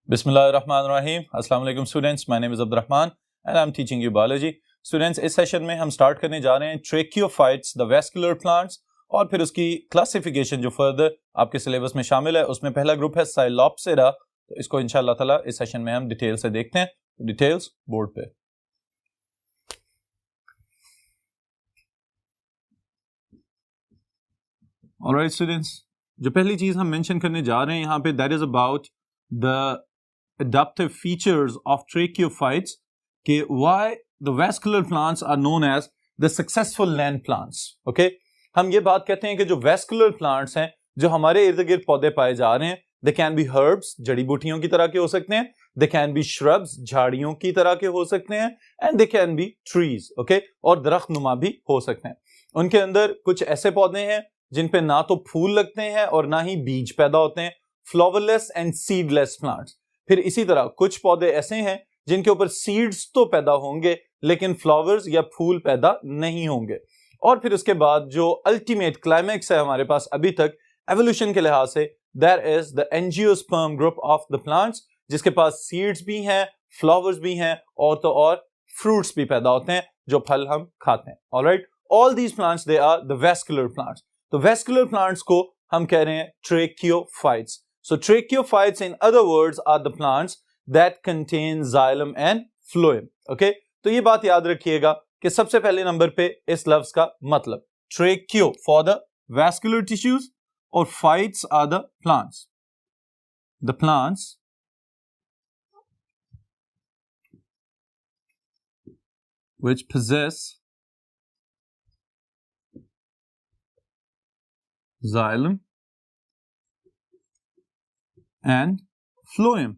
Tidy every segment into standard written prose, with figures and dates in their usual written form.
बिस्मिल्लाहिर्रहमानिर्रहीम। अस्सलाम वालेकुम students, my name is Abdurrahman and I am teaching you biology. Students, इस सेशन में हम स्टार्ट करने जा रहे हैं ट्रेकियोफाइट्स, द वैस्कुलर प्लांट्स, और फिर उसकी क्लासिफिकेशन जो फर्दर आपके सिलेबस में शामिल है। उसमें पहला ग्रुप है साइलोप्सिरा, तो इसको इंशाअल्लाह ताला इस सेशन में हम डिटेल से देखते हैं। डिटेल्स बोर्ड पे। ऑलराइट स्टूडेंट्स, जो पहली चीज हम मेंशन करने जा रहे हैं यहाँ पे, that is about the adaptive features of tracheophytes, कि why the vascular plants are known as the successful land plants. Okay, हम ये बात कहते हैं कि जो vascular plants हैं, जो हमारे इर्द गिर्द पौधे पाए जा रहे हैं, they can be herbs, जड़ी बूटियों की तरह के हो सकते हैं, they can be shrubs, झाड़ियों की तरह के हो सकते हैं, and they can be trees. Okay, और दरख्त नुमा भी हो सकते हैं। उनके अंदर कुछ ऐसे पौधे हैं जिन पे ना तो फूल लगते हैं और ना ही बीज पैदा होते हैं, flowerless and seedless plants। फिर इसी तरह कुछ पौधे ऐसे हैं जिनके ऊपर सीड्स तो पैदा होंगे लेकिन फ्लावर्स या फूल पैदा नहीं होंगे। और फिर उसके बाद जो अल्टीमेट क्लाइमेक्स है हमारे पास अभी तक एवोल्यूशन के लिहाज से, that is the angiosperm group of the plants, जिसके पास सीड्स भी हैं, फ्लावर्स भी हैं और तो और फ्रूट्स भी पैदा होते हैं जो फल हम खाते हैं। Alright, all these plants they are the vascular plants. तो वैस्कुलर प्लांट्स को हम कह रहे हैं tracheophytes. So tracheophytes, in other words, are the plants that contain xylem and phloem. Okay? तो ये बात याद रखिएगा कि सबसे पहले नंबर पे इस लफ्ज का मतलब tracheo for the vascular tissues और phytes are the plants. The plants which possess xylem and phloem.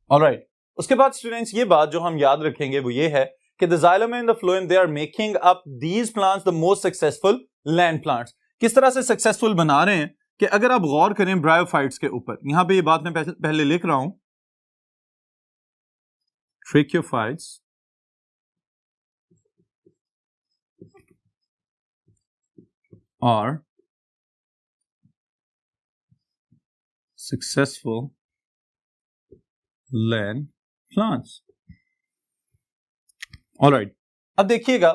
Alright. उसके बाद स्टूडेंट्स ये बात जो हम याद रखेंगे वो ये है कि the xylem and the phloem, they are making up these plants the most successful land plants. किस तरह से सक्सेसफुल बना रहे हैं कि अगर आप गौर करें ब्रायोफाइट्स के ऊपर, यहां पे ये बात मैं पहले लिख रहा हूं, tracheophytes are successful land plants. Alright, अब देखिएगा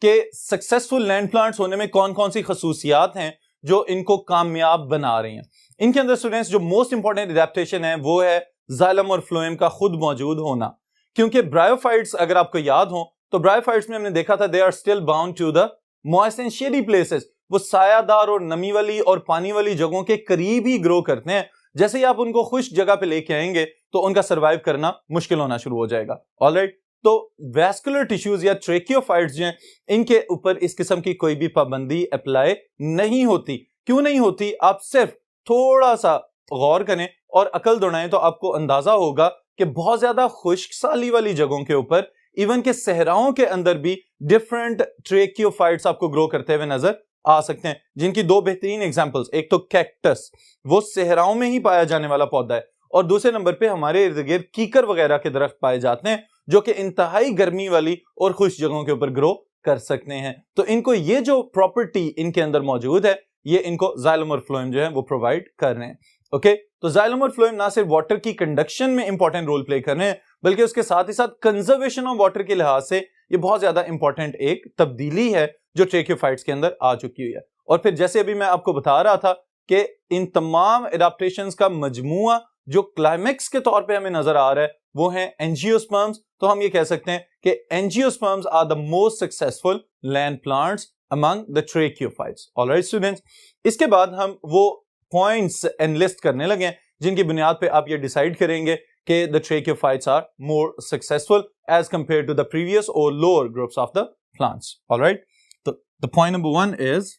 कि सक्सेसफुल लैंड प्लांट्स होने में कौन कौन सी खसूसियात हैं जो इनको कामयाब बना रही हैं। इनके अंदर स्टूडेंट्स जो मोस्ट इंपॉर्टेंट एडेप्टेशन है वो है जाइलम और फ्लोएम का खुद मौजूद होना। क्योंकि ब्रायोफाइट्स, अगर आपको याद हो तो ब्रायोफाइट्स में हमने देखा था, they are still bound to the moist and shady places. वो सायादार और नमी वाली और पानी वाली जगहों के करीब ही ग्रो करते हैं। जैसे ही आप उनको खुश्क जगह पे लेके आएंगे तो उनका सरवाइव करना मुश्किल होना शुरू हो जाएगा। ऑलराइट, तो वैस्कुलर टिश्यूज या ट्रेकियोफाइट्स जो हैं, इनके ऊपर इस किस्म की कोई भी पाबंदी अप्लाई नहीं होती। क्यों नहीं होती? आप सिर्फ थोड़ा सा गौर करें और अकल दौड़ाएं तो आपको अंदाजा होगा कि बहुत ज्यादा खुश्क साली वाली जगहों के ऊपर, इवन के सहराओं के अंदर भी डिफरेंट ट्रेकियोफाइट्स आपको ग्रो करते हुए नजर आ सकते हैं, जिनकी दो बेहतरीन एग्जांपल्स, एक तो कैक्टस, वो सहराओं में ही पाया जाने वाला पौधा है, और दूसरे नंबर पे हमारे इर्द गिर्द कीकर वगैरह के दरख्त पाए जाते हैं जो कि इंतहाई गर्मी वाली और खुश्क जगहों के ऊपर ग्रो कर सकते हैं। तो इनको ये जो प्रॉपर्टी इनके अंदर मौजूद है, ये इनको जाइलम और फ्लोएम जो है वो प्रोवाइड कर रहे हैं। ओके, तो जाइलम और फ्लोएम ना सिर्फ वाटर की कंडक्शन में इंपॉर्टेंट रोल प्ले कर रहे हैं, बल्कि उसके साथ ही साथ कंजर्वेशन ऑफ वाटर के लिहाज से ये बहुत ज्यादा इंपॉर्टेंट एक तब्दीली है जो ट्रेकियोफाइट्स के अंदर आ चुकी हुई है। और फिर जैसे अभी मैं आपको बता रहा था कि इन तमाम एडाप्टेशंस का मजमूआ जो क्लाइमेक्स के तौर पे हमें नजर आ रहा है वो है एंजियोस्पर्म्स। तो हम ये कह सकते हैं कि angiosperms are the most successful land plants among the tracheophytes. Alright students, इसके बाद हम वो पॉइंट्स एनलिस्ट करने लगे हैं जिनकी बुनियाद पे आप ये डिसाइड करेंगे कि the tracheophytes are more successful as compare to the previous और lower groups of the plants. Alright, तो the point number 1 is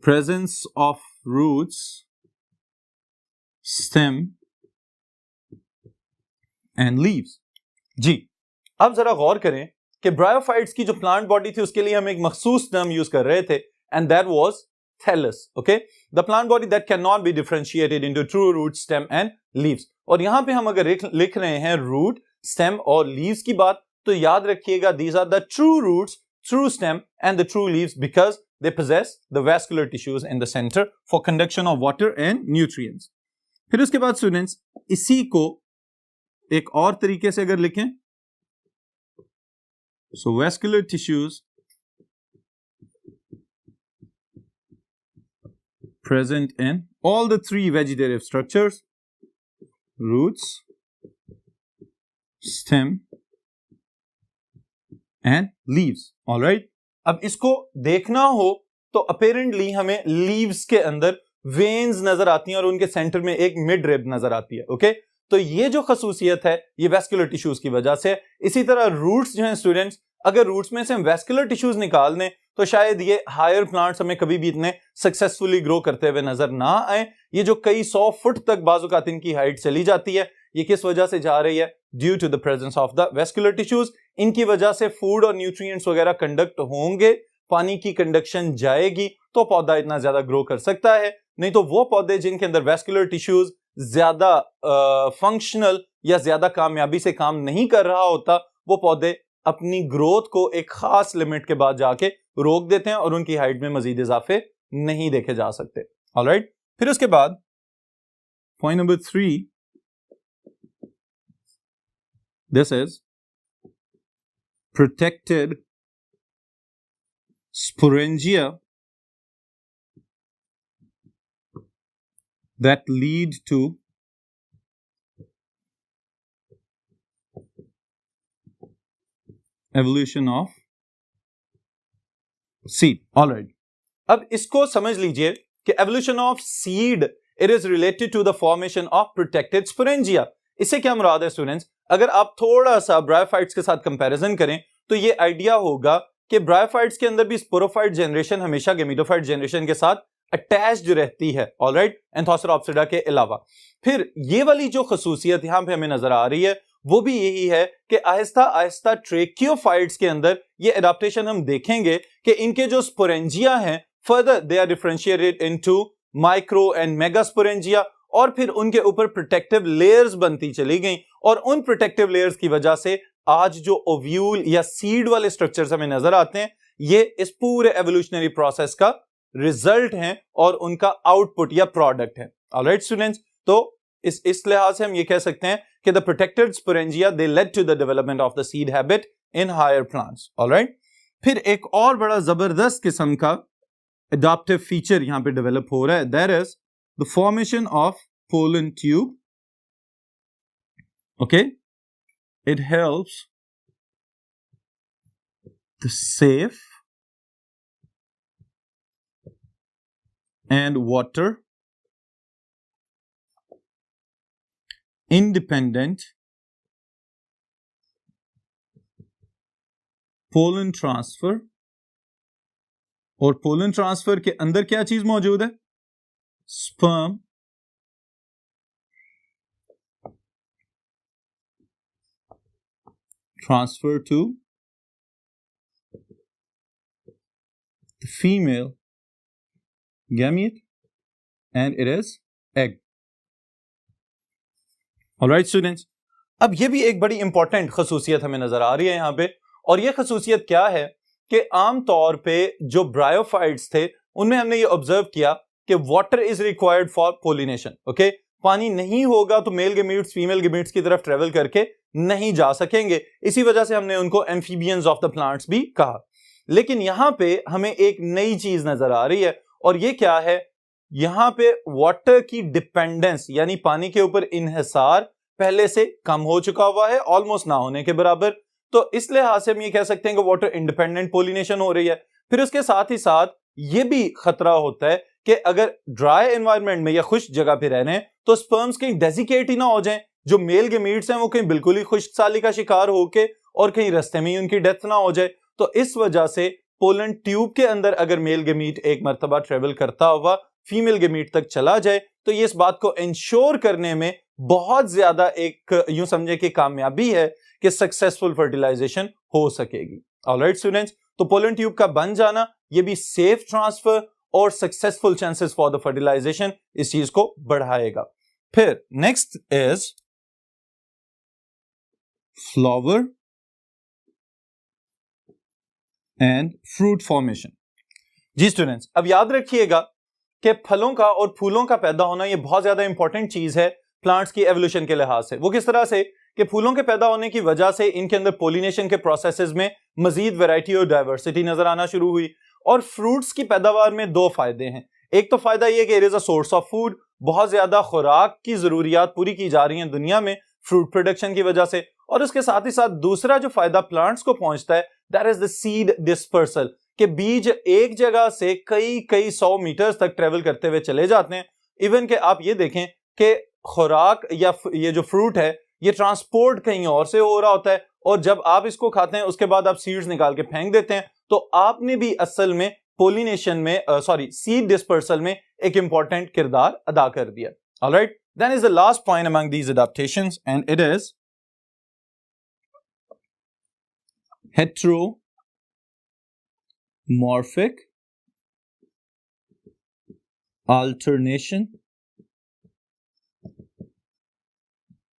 presence of roots, stem and leaves. जी, अब जरा गौर करें कि ब्रायोफाइट्स की जो प्लांट बॉडी थी उसके लिए हम एक मखसूस टर्म यूज कर रहे थे, and that was thallus. Okay, the plant body that can not be differentiated into true root, stem and leaves. और यहां पे हम अगर लिख रहे हैं रूट, स्टेम और लीव्स की बात, तो याद रखिएगा these are the true roots, true stem and the true leaves because they possess the vascular tissues in the center for conduction of water and nutrients. फिर उसके बाद स्टूडेंट्स इसी को एक और तरीके से अगर लिखें, so vascular tissues present in all the three vegetative structures: roots, stem and leaves. All right. अब इसको देखना हो तो अपेरेंटली हमें लीव्स के अंदर वेन्स नजर आती हैं और उनके सेंटर में एक मिड रिब नजर आती है. ओके, तो ये जो खसूसियत है ये वैस्कुलर टिश्यूज की वजह से. इसी तरह रूट्स जो हैं स्टूडेंट्स, अगर रूट्स में से हम वैस्कुलर टिश्यूज निकाल दें तो शायद ये हायर प्लांट्स हमें कभी भी इतने सक्सेसफुली ग्रो करते हुए नजर ना आए. ये जो कई 100 फुट तक बाजुकात इनकी हाइट चली जाती है, ये किस वजह से जा रही है? Due to the presence of the vascular tissues. इनकी वजह से फूड और न्यूट्रिएंट्स वगैरह कंडक्ट होंगे, पानी की कंडक्शन जाएगी तो पौधा इतना ज्यादा ग्रो कर सकता है. नहीं तो वो पौधे जिनके अंदर वैस्कुलर टिश्यूज ज्यादा फंक्शनल या ज्यादा कामयाबी से काम नहीं कर रहा होता, वो पौधे अपनी ग्रोथ को एक खास लिमिट के बाद जाके रोक देते हैं और उनकी हाइट में मजीद इजाफे नहीं देखे जा सकते. ऑलराइट, फिर उसके बाद point number 3, this is protected sporangia that lead to evolution of seed. All right. अब इसको समझ लीजिए कि evolution of seed, it is related to the formation of protected sporangia. इससे क्या मुराद है स्टूडेंट्स? अगर आप थोड़ा सा ब्रायोफाइट्स के साथ कंपैरिजन करें तो ये आइडिया होगा कि ब्रायोफाइट्स के अंदर भी स्पोरोफाइट जनरेशन हमेशा गेमिटोफाइट जनरेशन के साथ अटैच्ड रहती है. ऑलराइट, एंथोसेरोप्सिडा के अलावा. फिर ये वाली जो खसूसियत यहां पे हमें नजर आ रही है वो भी यही है कि आहिस्ता आहिस्ता ट्रेकियोफाइट्स के अंदर ये एडाप्टेशन हम देखेंगे कि इनके जो स्पोरेंजिया हैं further they are differentiated into micro and mega sporangia, और फिर उनके ऊपर प्रोटेक्टिव लेयर्स बनती चली गई और उन प्रोटेक्टिव लेयर्स की वजह से आज जो ओव्यूल या सीड वाले स्ट्रक्चर्स हमें नजर आते हैं ये इस पूरे एवोल्यूशनरी प्रोसेस का रिजल्ट हैं और उनका आउटपुट या प्रोडक्ट है. ऑलराइट स्टूडेंट्स, तो इस लिहाज से हम ये कह सकते हैं कि the protected sporangia they led to the development of the seed habit in higher plants. Alright, फिर एक और बड़ा जबरदस्त किस्म का एडाप्टिव फीचर यहां पे डेवलप हो रहा है, that is the formation of pollen tube. Okay, it helps the safe and water independent pollen transfer. और पोलन ट्रांसफर के अंदर क्या चीज मौजूद है? sperm transfer to the female gamete and it is egg. Alright students, अब ये भी एक बड़ी इंपॉर्टेंट खसूसियत हमें नजर आ रही है यहां पे, और ये खसूसियत क्या है कि आम तौर पे जो ब्रायोफाइट्स थे उनमें हमने ये ऑब्जर्व किया कि water is required for pollination. Okay, पानी नहीं होगा तो मेल गेमीट्स फीमेल गेमीट्स की तरफ ट्रेवल करके नहीं जा सकेंगे. इसी वजह से हमने उनको एम्फीबियंस ऑफ द प्लांट्स भी कहा. लेकिन यहां पे हमें एक नई चीज नजर आ रही है, और ये क्या है? यहां पे वाटर की डिपेंडेंस यानी पानी के ऊपर इन्हिसार पहले से कम हो चुका हुआ है, ऑलमोस्ट ना होने के बराबर. तो इस लिहाज से हम ये कह सकते हैं कि वाटर इंडिपेंडेंट पोलिनेशन हो रही है. फिर उसके साथ ही साथ ये भी खतरा होता है कि अगर ड्राई एनवायरनमेंट में या खुश्क जगह पे रह रहे हैं तो स्पर्म्स कहीं डेजिकेट ही ना हो जाएं. जो मेल गेमीट्स हैं वो कहीं बिल्कुल ही खुश्क साली का शिकार होके और कहीं रास्ते में ही उनकी डेथ ना हो जाए. तो इस वजह से पोलन ट्यूब के अंदर अगर मेल गेमीट एक मर्तबा ट्रेवल करता हुआ फीमेल गेमीट तक चला जाए तो ये इस बात को इंश्योर करने में बहुत ज्यादा एक यूं समझे कि कामयाबी है कि सक्सेसफुल फर्टिलाइजेशन हो सकेगी. ऑलराइट स्टूडेंट्स, तो पोलन ट्यूब का बन जाना ये भी सेफ ट्रांसफर और successful chances for the fertilisation इस चीज को बढ़ाएगा. फिर next is flower and fruit formation. जी स्टूडेंट्स, अब याद रखिएगा कि फलों का और फूलों का पैदा होना ये बहुत ज्यादा इंपॉर्टेंट चीज है प्लांट्स की एवोल्यूशन के लिहाज से। वो किस तरह से कि फूलों के पैदा होने की वजह से इनके अंदर पोलिनेशन के प्रोसेसेस में मजीद वैरायटी और डाइवर्सिटी नजर आना शुरू हुई। और फ्रूट्स की पैदावार में दो फायदे हैं। एक तो फायदा ये कि it is a source of food, बहुत ज्यादा खुराक की जरूरियात पूरी की जा रही हैं दुनिया में फ्रूट प्रोडक्शन की वजह से। और उसके साथ ही साथ दूसरा जो फायदा प्लांट्स को पहुंचता है that is the seed dispersal, के बीज एक जगह से कई कई 100 मीटर्स तक ट्रेवल करते हुए चले जाते हैं। इवन के आप ये देखें कि खुराक या ये जो फ्रूट है ये ट्रांसपोर्ट कहीं और से हो रहा होता है, और जब आप इसको खाते हैं उसके बाद आप सीड्स निकाल के फेंक देते हैं, तो आपने भी असल में पोलिनेशन में सीड डिस्पर्सल में एक इंपॉर्टेंट किरदार अदा कर दिया। Alright, then is the last point among these adaptations and it is heteromorphic alternation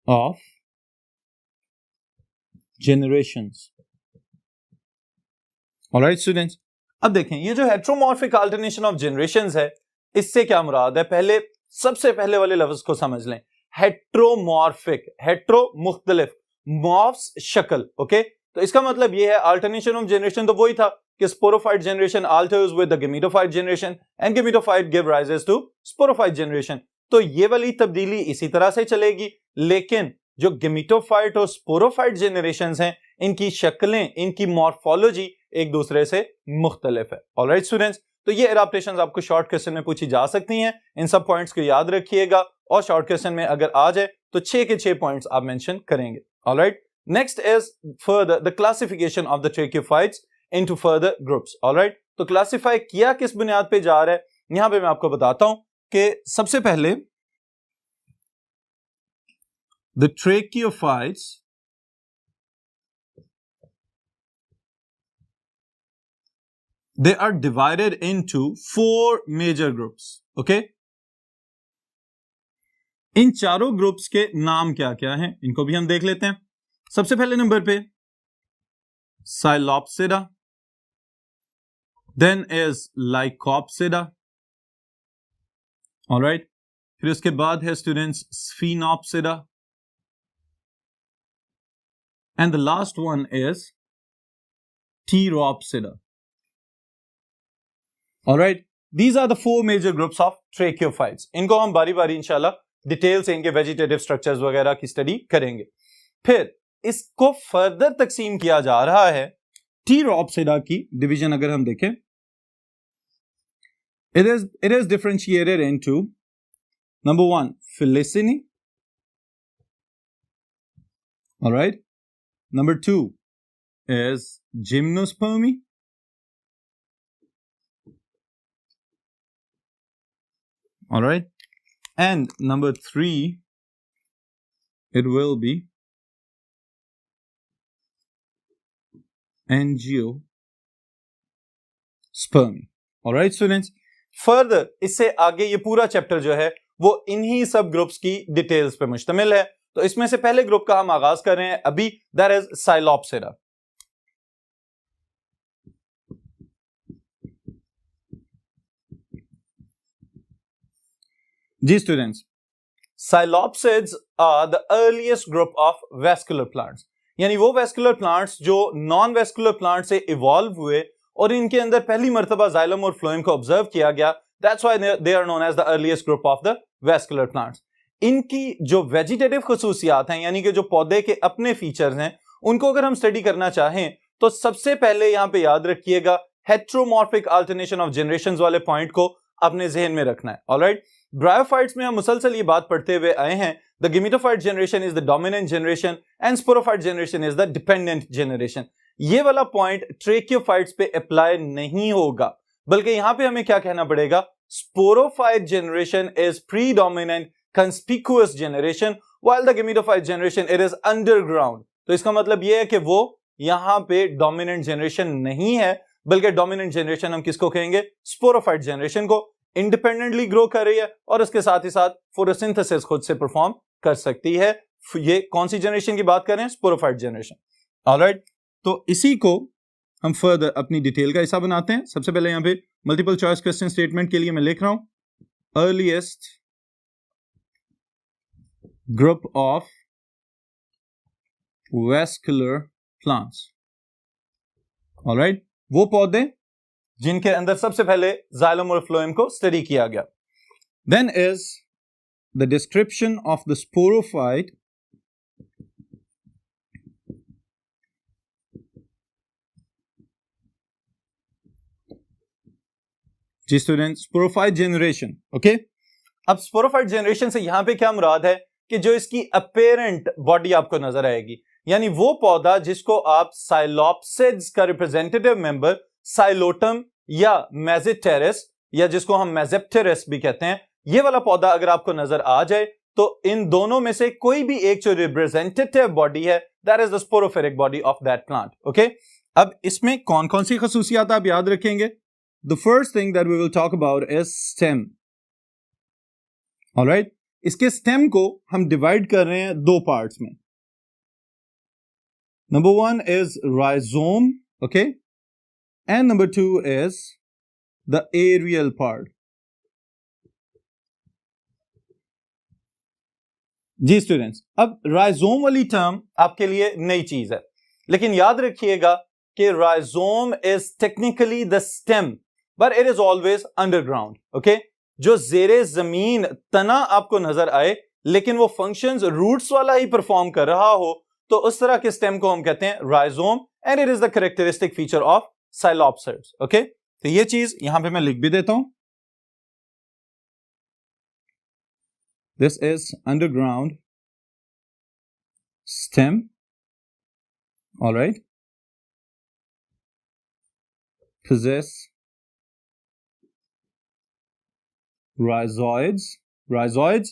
of generations। Alright students, अब देखें ये जो हेट्रोमॉर्फिक अल्टरनेशन ऑफ जनरेशंस है इससे क्या मुराद है। पहले सबसे पहले वाले लफ्ज को समझ लें, हेट्रोमॉर्फिक, हेट्रो मुख्तलिफ, मॉर्फ्स शक्ल, ओके। तो इसका मतलब ये है अल्टरनेशन ऑफ जनरेशन तो वही था कि sporophyte generation alters with the gametophyte generation and gametophyte give rises to sporophyte generation. तो ये वाली तब्दीली इसी तरह से चलेगी, लेकिन जो गेमेटोफाइट और स्पोरोफाइट जनरेशंस हैं इनकी शक्लें, इनकी मॉर्फोलॉजी एक दूसरे से मुख्तलिफ है। ऑलराइट स्टूडेंट्स, तो ये एडाप्टेशंस आपको शॉर्ट क्वेश्चन में पूछी जा सकती हैं। इन सब पॉइंट्स को याद रखिएगा और शॉर्ट क्वेश्चन में अगर आ जाए तो 6 के 6 पॉइंट्स आप मेंशन करेंगे। Alright, next is further the classification of the tracheophytes into further groups. Alright, तो क्लासिफाई किया किस बुनियाद पे जा रहा है, यहां पे मैं आपको बताता हूं कि सबसे पहले the tracheophytes they are divided into 4 major groups, okay? इन चारों ग्रुप्स के नाम क्या क्या हैं इनको भी हम देख लेते हैं। सबसे पहले नंबर पे psilopsida, then is lycopsida, alright, फिर उसके बाद है students sphenopsida, and the last one is pteropsida. Alright, these are the 4 major groups of tracheophytes. इनको हम बारी बारी इंशाल्लाह डिटेल से इनके वेजिटेटिव स्ट्रक्चर्स वगैरह की स्टडी करेंगे। फिर इसको फर्दर तकसीम किया जा रहा है टीरोप्सिडा की डिवीजन अगर हम देखें, it is differentiated into number 1 Felicini, alright, number 2 is Gymnospermy, alright, and number 3 it will be Angiospermy। alright students, further इससे आगे ये पूरा चैप्टर जो है वो इन्हीं सब ग्रुप्स की डिटेल्स पे मुश्तमिल है। तो इसमें से पहले ग्रुप का हम आगाज कर रहे हैं अभी, दैट इज साइलोप्सिडा। जी students, psilopsids are the earliest group of vascular plants, यानी वो वेस्कुलर प्लांट्स जो नॉन वेस्कुलर प्लांट से इवॉल्व हुए और इनके अंदर पहली मर्तबा जाइलम और फ्लोएम को ऑब्जर्व किया गया। That's why they are known as the earliest group of the vascular plants. इनकी जो वेजिटेटिव खुसूसियात हैं, यानी कि जो पौधे के अपने फीचर्स हैं, उनको अगर हम स्टडी करना चाहें तो सबसे पहले यहां पे याद रखिएगा हेट्रोमॉर्फिक अल्टरनेशन ऑफ जनरेशंस वाले पॉइंट को अपने जहन में रखना है। ऑलराइट, ब्रायोफाइट्स में हम मुसलसल ये बात पढ़ते हुए आए हैं, the gametophyte generation is the dominant generation and sporophyte generation is the dependent generation. ये वाला पॉइंट ट्रेकियोफाइट्स पे अप्लाई नहीं होगा, बल्कि यहां पे हमें क्या कहना पड़ेगा, sporophyte generation is predominant conspicuous generation while the gametophyte generation it is underground. तो इसका मतलब ये है कि वो यहां पे डोमिनेंट जनरेशन नहीं है, बल्कि डोमिनेंट जनरेशन हम किसको कहेंगे, स्पोरोफाइट जनरेशन को। इंडिपेंडेंटली ग्रो कर रही है और इसके साथ ही साथ फोटोसिंथेसिस खुद से परफॉर्म कर सकती है। ये कौन सी जनरेशन की बात कर रहे हैं, स्पोरोफाइट जनरेशन। ऑलराइट, तो इसी को हम फर्दर अपनी डिटेल का हिस्सा बनाते हैं। सबसे पहले यहाँ पे मल्टीपल चॉइस क्वेश्चन स्टेटमेंट के लिए मैं लिख रहा हूं earliest group of vascular plants. Alright, वो पौधे जिनके अंदर सबसे पहले जाइलम और फ्लोएम को स्टडी किया गया। Then is the description of the sporophyte जी स्टूडेंट, स्पोरोफाइट जनरेशन। ओके, अब स्पोरोफाइट जनरेशन से यहां पे क्या मुराद है कि जो इसकी अपेरेंट बॉडी आपको नजर आएगी, यानी वो पौधा जिसको आप साइलोप्सिड्स का रिप्रेजेंटेटिव मेंबर साइलोटम या मेजिटेरिस या जिसको हम मेजेप्टेरिस भी कहते हैं, ये वाला पौधा अगर आपको नजर आ जाए तो इन दोनों में से कोई भी एक जो रिप्रेजेंटेटिव बॉडी है that is the sporophytic body of that plant. Okay, अब इसमें कौन कौन सी खसूसियात आप याद रखेंगे? The first thing that we will talk about is stem. Alright, इसके स्टेम को हम डिवाइड कर रहे हैं दो पार्ट्स में। Number one is rhizome, okay, and number two is the aerial part. जी स्टूडेंट्स, अब राइजोम वाली टर्म आपके लिए नई चीज है, लेकिन याद रखिएगा कि rhizome is technically the stem but it is always underground. Okay, जो जेरे जमीन तना आपको नजर आए लेकिन वो फंक्शंस रूट्स वाला ही परफॉर्म कर रहा हो, तो उस तरह के स्टेम को हम कहते हैं rhizome and it is the characteristic feature of psilopsids. Okay, तो ये चीज यहां पे मैं लिख भी देता हूं, this is underground stem. Alright, possess rhizoids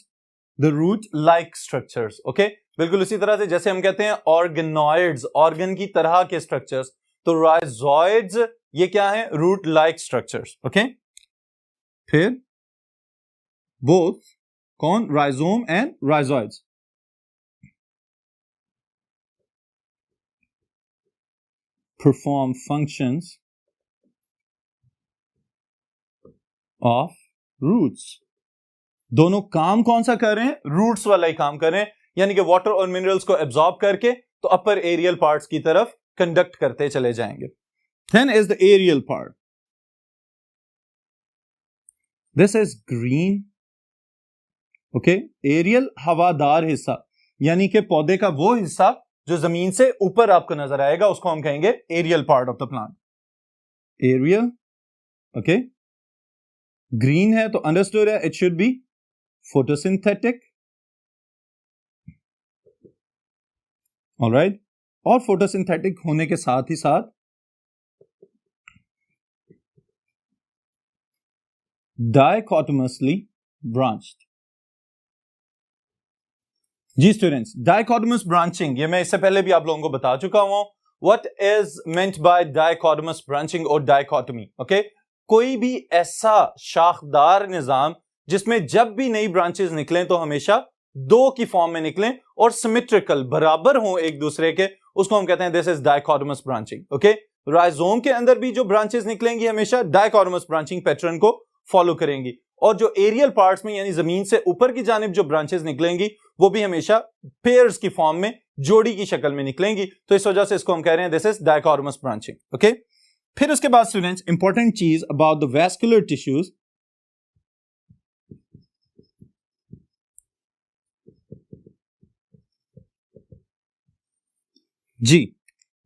the root like structures। Okay, बिल्कुल उसी तरह से जैसे हम कहते हैं ऑर्गेनॉइड्स, ऑर्गन की तरह के स्ट्रक्चर्स, तो राइजॉइड्स ये क्या है? Root like structures. ओके, फिर बोथ कौन? Rhizome and rhizoids perform functions of roots। दोनों काम कौन सा कर रहे हैं? रूट्स वाला ही काम कर रहे हैं, यानी कि वाटर और मिनरल्स को एब्जॉर्ब करके तो अपर एरियल पार्ट्स की तरफ कंडक्ट करते चले जाएंगे। Then is the aerial part, this is green. Okay, aerial हवादार हिस्सा, यानी कि पौधे का वो हिस्सा जो जमीन से ऊपर आपको नजर आएगा उसको हम कहेंगे aerial part of the plant. Aerial, okay, green है तो अंडरस्टूड है it should be photosynthetic. Alright, और फोटोसिंथेटिक होने के साथ ही साथ डाइकोटोमसली ब्रांच्ड। जी स्टूडेंट्स, डाइकोटोमस ब्रांचिंग ये मैं इससे पहले भी आप लोगों को बता चुका हूं। What is meant by dichotomous branching और डाइकोटोमी? ओके, कोई भी ऐसा शाखदार निजाम जिसमें जब भी नई ब्रांचेस निकलें तो हमेशा दो की फॉर्म में निकलें और सिमेट्रिकल बराबर हों एक दूसरे के, उसको हम कहते हैं this is dichotomous branching. Okay, rhizome के अंदर भी जो ब्रांचेस निकलेंगी हमेशा डाइकोटोमस ब्रांचिंग पैटर्न को फॉलो करेंगी, और जो एरियल पार्ट्स में यानी जमीन से ऊपर की जानिब जो ब्रांचेस निकलेंगी वो भी हमेशा पेयर्स की फॉर्म में, जोड़ी की शक्ल में निकलेंगी। तो इस वजह से इसको हम कह रहे हैं this is dichotomous branching. Okay, फिर उसके बाद स्टूडेंट्स इंपॉर्टेंट चीज अबाउट द वैस्कुलर टिश्यूज, जी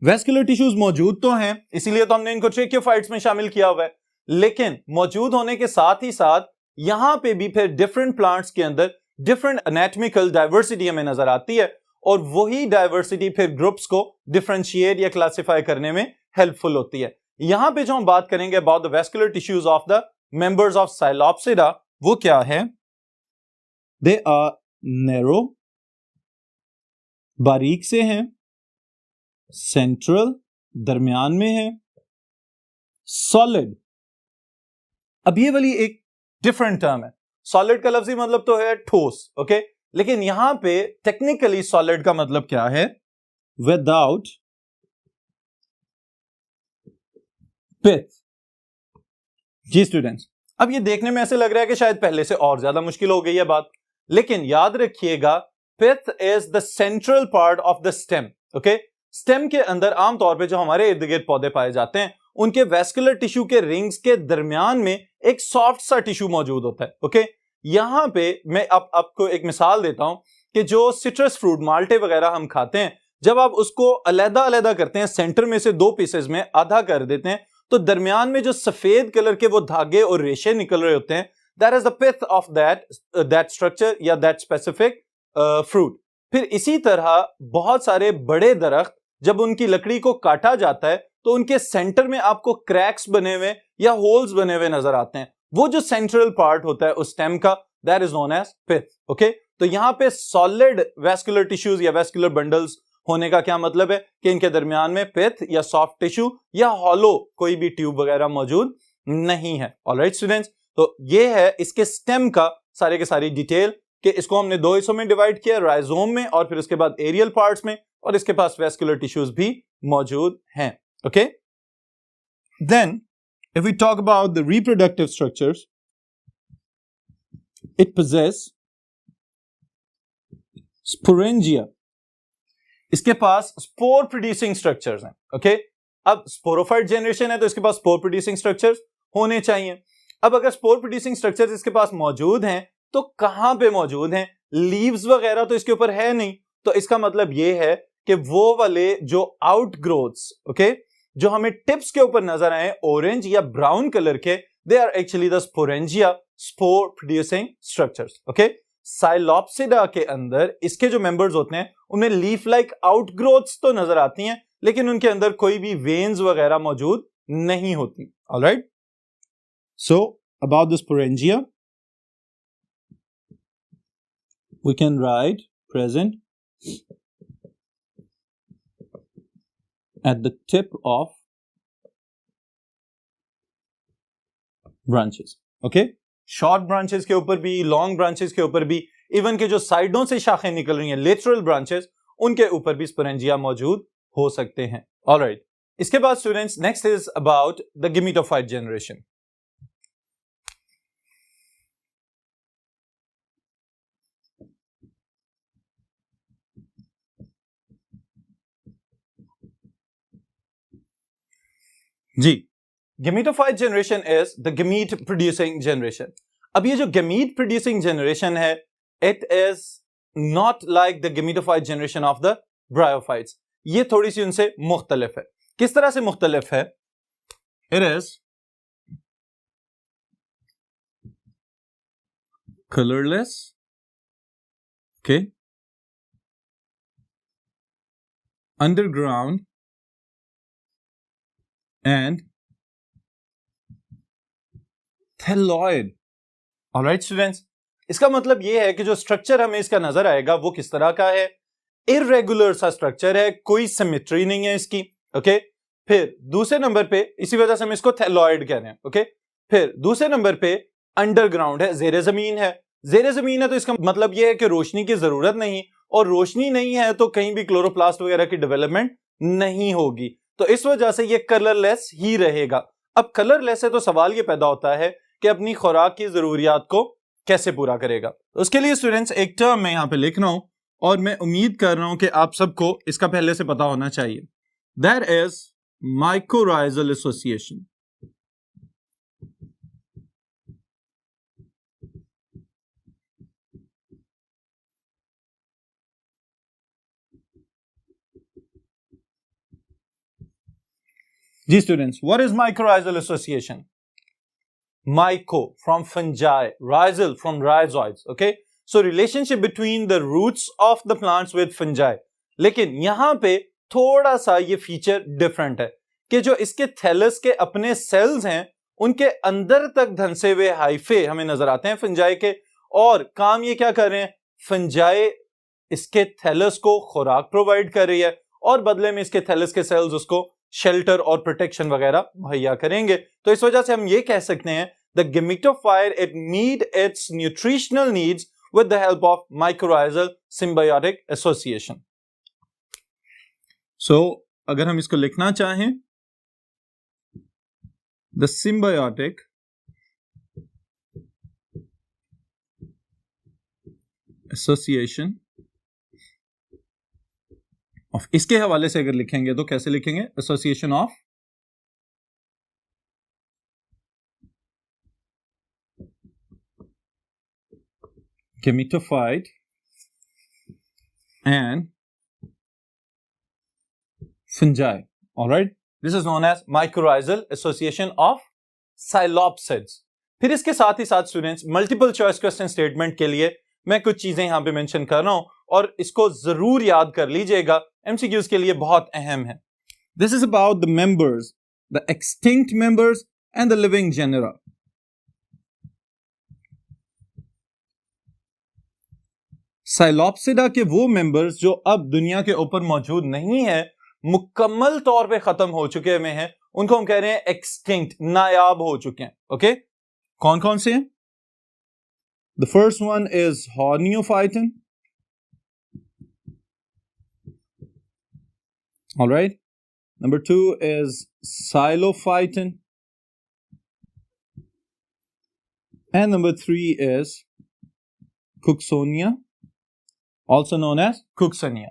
वैस्कुलर टिश्यूज मौजूद तो हैं, इसीलिए तो हमने इनको ट्रेकियोफाइट्स में शामिल किया हुआ है, लेकिन मौजूद होने के साथ ही साथ यहां पे भी फिर डिफरेंट प्लांट्स के अंदर डिफरेंट एनाटॉमिकल डाइवर्सिटी हमें नजर आती है, और वही डाइवर्सिटी फिर ग्रुप्स को डिफरेंशिएट या क्लासिफाई करने में हेल्पफुल होती है। यहां पे जो हम बात करेंगे about the vascular tissues of the members of psilopsida, वो क्या है? दे आर नैरो, बारीक से हैं, सेंट्रल दरमियान में है, सॉलिड। अब ये वाली एक डिफरेंट टर्म है, सॉलिड का लफ्जी मतलब तो है ठोस। ओके, लेकिन यहां पे टेक्निकली सॉलिड का मतलब क्या है? विदाउट पिथ। जी स्टूडेंट्स, अब ये देखने में ऐसे लग रहा है कि शायद पहले से और ज्यादा मुश्किल हो गई है बात, लेकिन याद रखिएगा pith is the central part of the stem. Okay, stem के अंदर आमतौर पे जो हमारे इर्द गिर्द पौधे पाए जाते हैं उनके वेस्कुलर टिश्यू के रिंग्स के दरमियान में एक सॉफ्ट सा टिश्यू मौजूद होता है। ओके, यहां पे मैं आपको एक मिसाल देता हूं कि जो सिट्रस फ्रूट माल्टे वगैरह हम खाते हैं, जब आप उसको अलग अलग करते हैं, सेंटर में से दो पीसेस में आधा कर देते हैं, तो दरमियान में जो सफेद कलर के वो धागे और रेशे निकल रहे होते हैं, that is the pith of that structure या दैट स्पेसिफिक फ्रूट। फिर इसी तरह बहुत सारे बड़े दरख्त जब उनकी लकड़ी को काटा जाता है तो उनके सेंटर में आपको क्रैक्स बने हुए या होल्स बने हुए नजर आते हैं। वो जो सेंट्रल पार्ट होता है उस स्टेम का, that is known as pith. Okay, तो यहां पे सॉलिड वेस्कुलर टिश्यूज या वेस्कुलर बंडल्स होने का क्या मतलब है कि इनके दरमियान में पिथ या सॉफ्ट टिश्यू या हॉलो कोई भी ट्यूब वगैरह मौजूद नहीं है। ऑलराइट स्टूडेंट्स, तो ये है इसके स्टेम का सारे के सारी डिटेल कि इसको हमने दो हिस्सों में डिवाइड किया, राइजोम में और फिर उसके बाद एरियल पार्ट्स में, और इसके पास वेस्कुलर टिश्यूज भी मौजूद हैं। Okay, then if we talk about the reproductive structures, it possess sporangia. इसके पास स्पोर प्रोड्यूसिंग स्ट्रक्चर्स हैं। ओके, अब स्पोरोफाइट जनरेशन है तो इसके पास स्पोर प्रोड्यूसिंग स्ट्रक्चर्स होने चाहिए। अब अगर स्पोर प्रोड्यूसिंग स्ट्रक्चर्स इसके पास मौजूद हैं तो कहां पे मौजूद हैं? लीव्स वगैरह तो इसके ऊपर है नहीं, तो इसका मतलब यह है कि वो वाले जो आउटग्रोथ्स, ओके, जो हमें टिप्स के ऊपर नजर आए ऑरेंज या ब्राउन कलर के, they are actually the sporangia, spore producing structures. Okay, psilopsida के अंदर इसके जो मेंबर्स होते हैं उनमें लीफ लाइक आउटग्रोथ्स तो नजर आती हैं, लेकिन उनके अंदर कोई भी वेन्स वगैरह मौजूद नहीं होती। Alright, so about the sporangia we can write present at the tip of branches. Okay, short branches के ऊपर भी, लॉन्ग ब्रांचेस के ऊपर भी, इवन के जो साइडों से शाखें निकल रही हैं, लेटरल ब्रांचेस, उनके ऊपर भी स्पोरेंजिया मौजूद हो सकते हैं। ऑलराइट, इसके बाद students next is about the gametophyte generation. जी, gametophyte generation is the gamete producing generation. अब ये जो गेमीट प्रोड्यूसिंग जनरेशन है, it is not like the gametophyte generation of the bryophytes. ये थोड़ी सी उनसे मुख्तलिफ है। किस तरह से मुख्तलिफ है? It is colourless, okay, underground and thyroid. Alright students, इसका मतलब यह है कि जो स्ट्रक्चर हमें इसका नजर आएगा वो किस तरह का है? इरेगुलर सा स्ट्रक्चर है, कोई सिमेट्री नहीं है इसकी। ओके, फिर दूसरे नंबर पे, इसी वजह से हम इसको थैलॉइड कह रहे हैं। ओके, फिर दूसरे नंबर पे अंडरग्राउंड है, जेर जमीन है। जेर जमीन है तो इसका मतलब यह है कि रोशनी की जरूरत नहीं, और रोशनी नहीं है तो कहीं भी क्लोरोप्लास्ट वगैरह की डेवलपमेंट नहीं होगी, तो इस वजह से ये कलरलेस ही रहेगा। अब कलरलेस है तो सवाल ये पैदा होता है कि अपनी खुराक की जरूरियात को कैसे पूरा करेगा। तो उसके लिए स्टूडेंट्स एक टर्म मैं यहां पे लिख रहा हूं और मैं उम्मीद कर रहा हूं कि आप सबको इसका पहले से पता होना चाहिए। That is mycorrhizal association. जी students, what is mycorrhizal association? Myco from fungi, rhizal from rhizoids. Okay, so relationship between the roots of the plants with fungi. लेकिन यहां पे थोड़ा सा ये फीचर डिफरेंट है कि जो इसके थैलस के अपने सेल्स हैं उनके अंदर तक धंसे हुए हाइफे हमें नजर आते हैं फंजाई के, और काम ये क्या कर रहे हैं? फंजाई इसके थैलस को खुराक प्रोवाइड कर रही है और बदले में इसके थैलस के सेल्स उसको शेल्टर और प्रोटेक्शन वगैरह मुहैया करेंगे। तो इस वजह से हम ये कह सकते हैं the gametophyte it meet its nutritional needs with the help of mycorrhizal symbiotic association. So अगर हम इसको लिखना चाहें the symbiotic association of, इसके हवाले से अगर लिखेंगे तो कैसे लिखेंगे? association of gametophyte and fungi. All right, this is known as mycorrhizal association of Psilopsids. फिर इसके साथ ही साथ students multiple choice question statement के लिए मैं कुछ चीजें यहां पे मेंशन कर रहा हूं और इसको जरूर याद कर लीजिएगा, एमसीक्यूज के लिए बहुत अहम है. This is about the members, the extinct members and the living genera. Psilopsida के वो मेंबर्स जो अब दुनिया के ऊपर मौजूद नहीं है, मुकम्मल तौर पे खत्म हो चुके हुए हैं, उनको हम कह रहे हैं एक्सटिंक्ट, नायाब हो चुके हैं. ओके, कौन कौन से हैं? The first one is horneophyton. Alright, number 2 is psilophyton and number 3 is cooksonia, also known as Cooksonia.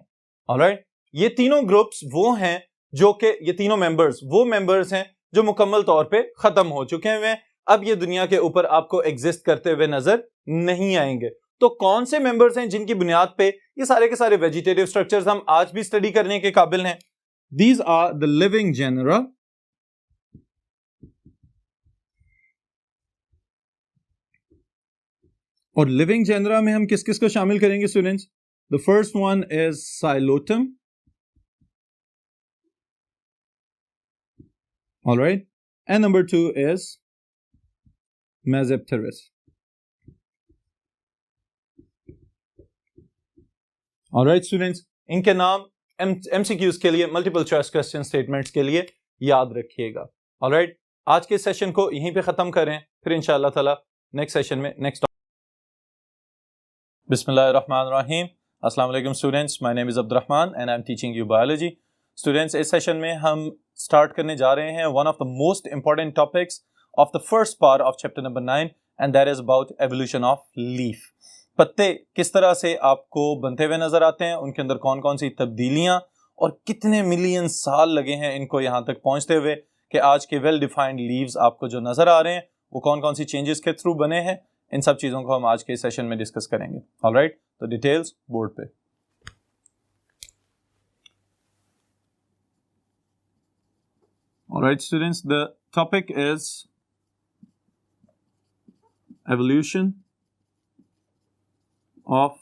Alright, ये तीनों ग्रुप्स वो हैं जो कि ये तीनों मेंबर्स वो मेंबर्स हैं जो मुकम्मल तौर पे खत्म हो चुके हैं, अब ये दुनिया के ऊपर आपको एग्जिस्ट करते हुए नजर नहीं आएंगे. तो कौन से मेंबर्स हैं जिनकी बुनियाद पे ये सारे के सारे वेजिटेटिव स्ट्रक्चर्स हम आज भी स्टडी करने के काबिल हैं? These are the living genera और लिविंग जेनरा में हम किस किस को शामिल करेंगे students? The first one is Psilotum. All right, and number 2 is Mazepterus. All right students, इनके नाम MCQs के लिए, मल्टीपल चॉइस क्वेश्चन स्टेटमेंट्स के लिए याद रखिएगा. All right, आज के सेशन को यहीं पे खत्म करें, फिर इंशाअल्लाह ताला नेक्स्ट सेशन में नेक्स्ट. बिस्मिल्लाहिर्रहमानिर्रहीम. अस्सलाम वालेकुम students, my name is Abdurrahman and I am teaching you biology. Students, इस सेशन में हम स्टार्ट करने जा रहे हैं one of the most important topics of the first part of chapter number 9 and that is about evolution of leaf. पत्ते किस तरह से आपको बनते हुए नजर आते हैं, उनके अंदर कौन कौन सी तब्दीलियां और कितने मिलियन साल लगे हैं इनको यहाँ तक पहुँचते हुए कि आज के वेल डिफाइंड लीव्स आपको जो नजर आ रहे हैं वो कौन कौन सी चेंजेस के थ्रू बने हैं, इन सब चीज़ों को हम आज के सेशन में डिस्कस करेंगे. ऑलराइट, तो डिटेल्स बोर्ड पे. Alright students, the topic is evolution of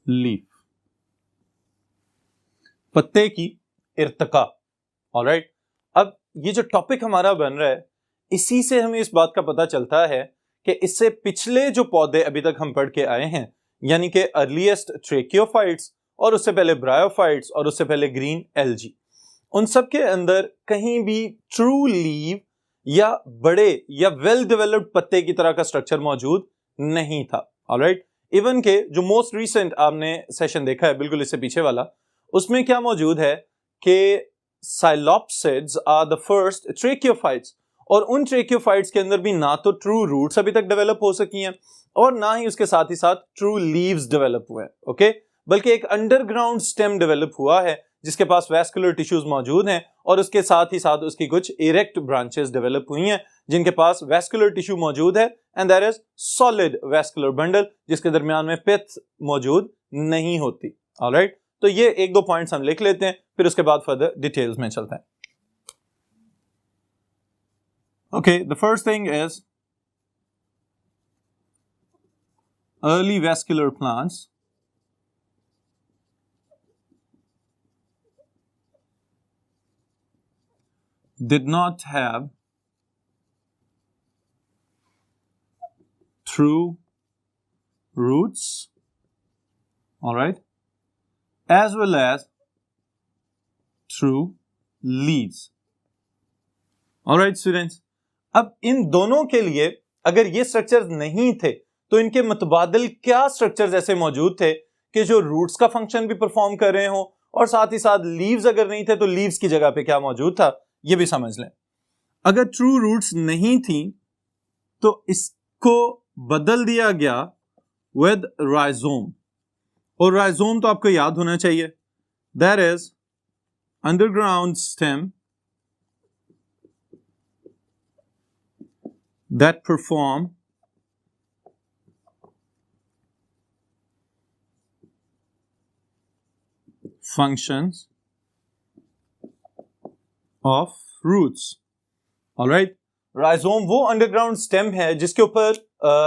leaf. पत्ते की इर्तिका. Alright, अब ये जो टॉपिक हमारा बन रहा है, इसी से हमें इस बात का पता चलता है कि इससे पिछले जो पौधे अभी तक हम पढ़ के आए हैं, यानी कि अर्लीस्ट ट्रेकियोफाइट्स और उससे पहले ब्रायोफाइट्स और उससे पहले ग्रीन एल्गी, उन सब के अंदर कहीं भी ट्रू लीव या बड़े या वेल डेवलप्ड पत्ते की तरह का स्ट्रक्चर मौजूद नहीं था. ऑलराइट, इवन के जो मोस्ट रीसेंट आपने सेशन देखा है, बिल्कुल इससे पीछे वाला, उसमें क्या मौजूद है कि साइलोप्सिड्स आर द फर्स्ट ट्रेकियोफाइट्स, और उन ट्रेकियोफाइट्स के अंदर भी ना तो ट्रू रूट्स अभी तक डेवलप हो सकी हैं और ना ही उसके साथ ट्रू लीव्स डेवलप हुए हैं. ओके, बल्कि एक अंडरग्राउंड स्टेम डेवलप हुआ है जिसके पास वैस्कुलर टिश्यूज मौजूद हैं और उसके साथ ही साथ उसकी कुछ इरेक्ट ब्रांचेस डेवलप हुई हैं जिनके पास वैस्कुलर टिश्यू मौजूद है and there is solid vascular bundle जिसके दरमियान में पिथ मौजूद नहीं होती. ऑलराइट, तो ये एक दो पॉइंट्स हम लिख लेते हैं, फिर उसके बाद फर्दर डिटेल्स में चलते हैं. Okay, the first thing is early vascular plants did not have true roots, all right, as well as true leaves. all right students, अब इन दोनों के लिए अगर ये स्ट्रक्चर्स नहीं थे तो इनके मुतबादिल क्या स्ट्रक्चर्स ऐसे मौजूद थे कि जो रूट्स का फंक्शन भी परफॉर्म कर रहे हो और साथ ही साथ लीव्स अगर नहीं थे तो लीव्स की जगह पे क्या मौजूद था, ये भी समझ लें. अगर ट्रू रूट्स नहीं थी तो इसको बदल दिया गया विद राइजोम, और राइजोम तो आपको याद होना चाहिए, that is underground stem that perform functions of roots. Alright, rhizome वो अंडरग्राउंड स्टेम है जिसके ऊपर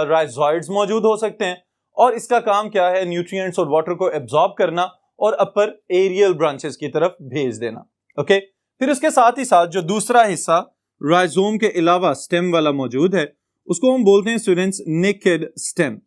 राइजोइड्स मौजूद हो सकते हैं, और इसका काम क्या है, न्यूट्रिएंट्स और वाटर को एब्जॉर्ब करना और अपर एरियल ब्रांचेस की तरफ भेज देना. ओके, फिर उसके साथ ही साथ जो दूसरा हिस्सा राइजोम के अलावा स्टेम वाला मौजूद है उसको हम बोलते हैं स्टूडेंट्स नेकेड स्टेम.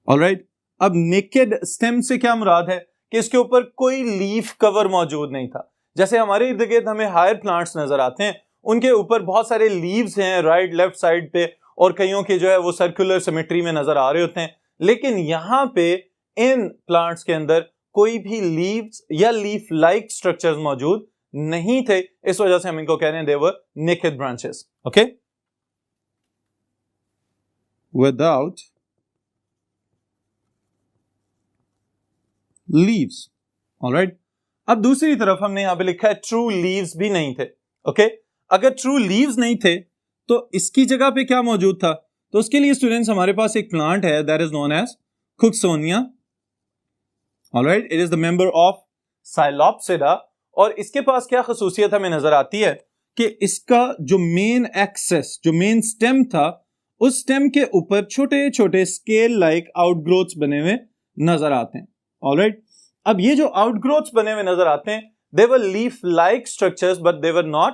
ऑलराइट, अब नेकेड स्टेम से क्या मुराद है कि इसके ऊपर कोई लीफ कवर मौजूद नहीं था. जैसे हमारे इर्द गिर्द हमें हायर प्लांट्स नजर आते हैं, उनके ऊपर बहुत सारे लीव्स हैं राइट लेफ्ट साइड पे, और कईयों के जो है वो सर्कुलर सिमेट्री में नजर आ रहे होते हैं, लेकिन यहां पे इन प्लांट्स के अंदर कोई भी लीव्स या लीफ लाइक स्ट्रक्चर्स मौजूद नहीं थे. इस वजह से हम इनको कह रहे हैं they were naked branches. Okay, without leaves. Alright, अब दूसरी तरफ हमने यहां पे लिखा है ट्रू लीव्स भी नहीं थे. ओके, अगर ट्रू लीव्स नहीं थे तो इसकी जगह पे क्या मौजूद था, तो उसके लिए स्टूडेंट्स हमारे पास एक प्लांट है that is known as cooksonia. Alright, it is the member of psilopsida, और इसके पास क्या खसूसियत हमें नजर आती है कि इसका जो मेन एक्सेस, जो मेन स्टेम था, उस स्टेम के ऊपर छोटे छोटे स्केल लाइक आउटग्रोथ्स बने हुए नजर आते हैं. ऑलराइट, अब ये जो आउटग्रोथ्स बने हुए नजर आते हैं they were leaf like structures but they were not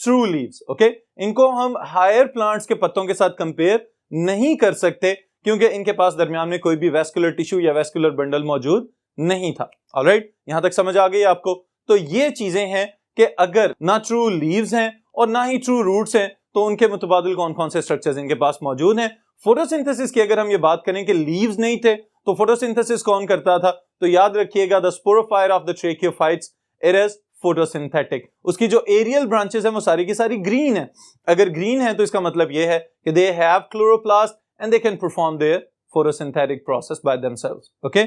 true leaves. Okay, इनको हम हायर प्लांट्स के पत्तों के साथ कंपेयर नहीं कर सकते क्योंकि इनके पास दरमियान में कोई भी वेस्कुलर टिश्यू या वेस्कुलर बंडल मौजूद नहीं था. ऑलराइट, यहां तक समझ आ गई आपको. तो ये चीजें हैं कि अगर ना ट्रू लीव्स हैं और ना ही ट्रू रूट्स हैं तो उनके मुतबादिल कौन कौन से स्ट्रक्चर्स इनके पास मौजूद हैं. फोटोसिंथेसिस की अगर हम ये बात करें कि लीव्स नहीं थे तो फोटोसिंथेसिस कौन करता था, तो याद रखिएगा the sporophyte of the tracheophytes it is photosynthetic. उसकी जो एरियल ब्रांचेस हैं वो सारी की सारी ग्रीन है. अगर ग्रीन है तो इसका मतलब ये है कि they have chloroplast and they can perform their photosynthetic process by themselves. Okay,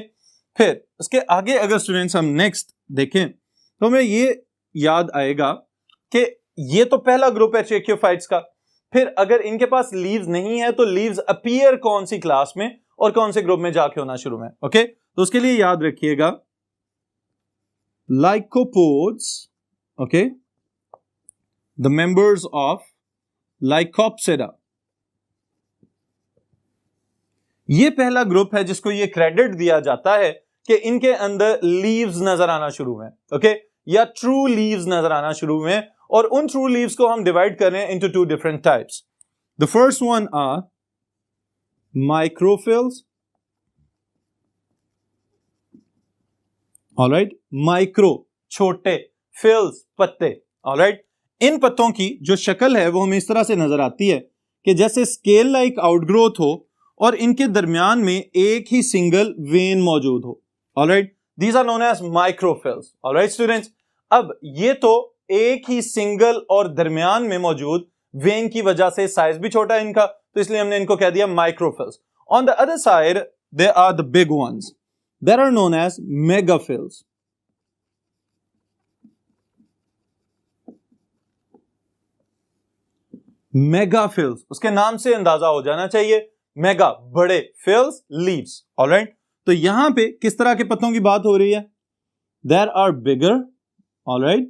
फिर उसके आगे अगर स्टूडेंट्स हम नेक्स्ट देखें तो हमें ये याद आएगा कि ये तो पहला ग्रुप है ट्रेकियोफाइट्स का. फिर अगर इनके पास लीव्स नहीं है तो लीव्स अपीयर कौन सी क्लास में और कौन से ग्रुप में जाके होना शुरू में. ओके, तो उसके लिए याद रखिएगा lycopods. Okay, the members of lycopsida, ये पहला ग्रुप है जिसको ये क्रेडिट दिया जाता है कि इनके अंदर लीव्स नजर आना शुरू में. ओके, या ट्रू लीव्स नजर आना शुरू में, और उन ट्रू लीव्स को हम डिवाइड कर रहे हैं into two different types. The first one are microphylls. Alright, micro छोटे, फिल्स पत्ते. ऑलराइट, इन पत्तों की जो शक्ल है वो हमें इस तरह से नजर आती है कि जैसे स्केल लाइक आउटग्रोथ हो और इनके दरमियान में एक ही सिंगल वेन मौजूद हो. Alright, these are known as microphylls. Alright students, अब ये तो एक ही सिंगल और दरमियान में मौजूद वेन की वजह से साइज भी छोटा है इनका, तो इसलिए हमने इनको कह दिया microphylls. On the other side there are the big ones that are known as megaphiles. Megaphiles, उसके नाम से अंदाजा हो जाना चाहिए, मेगा बड़े, फिल्स लीव्स. ऑलराइट, तो यहां पे किस तरह के पत्तों की बात हो रही है, there are bigger. ऑलराइट,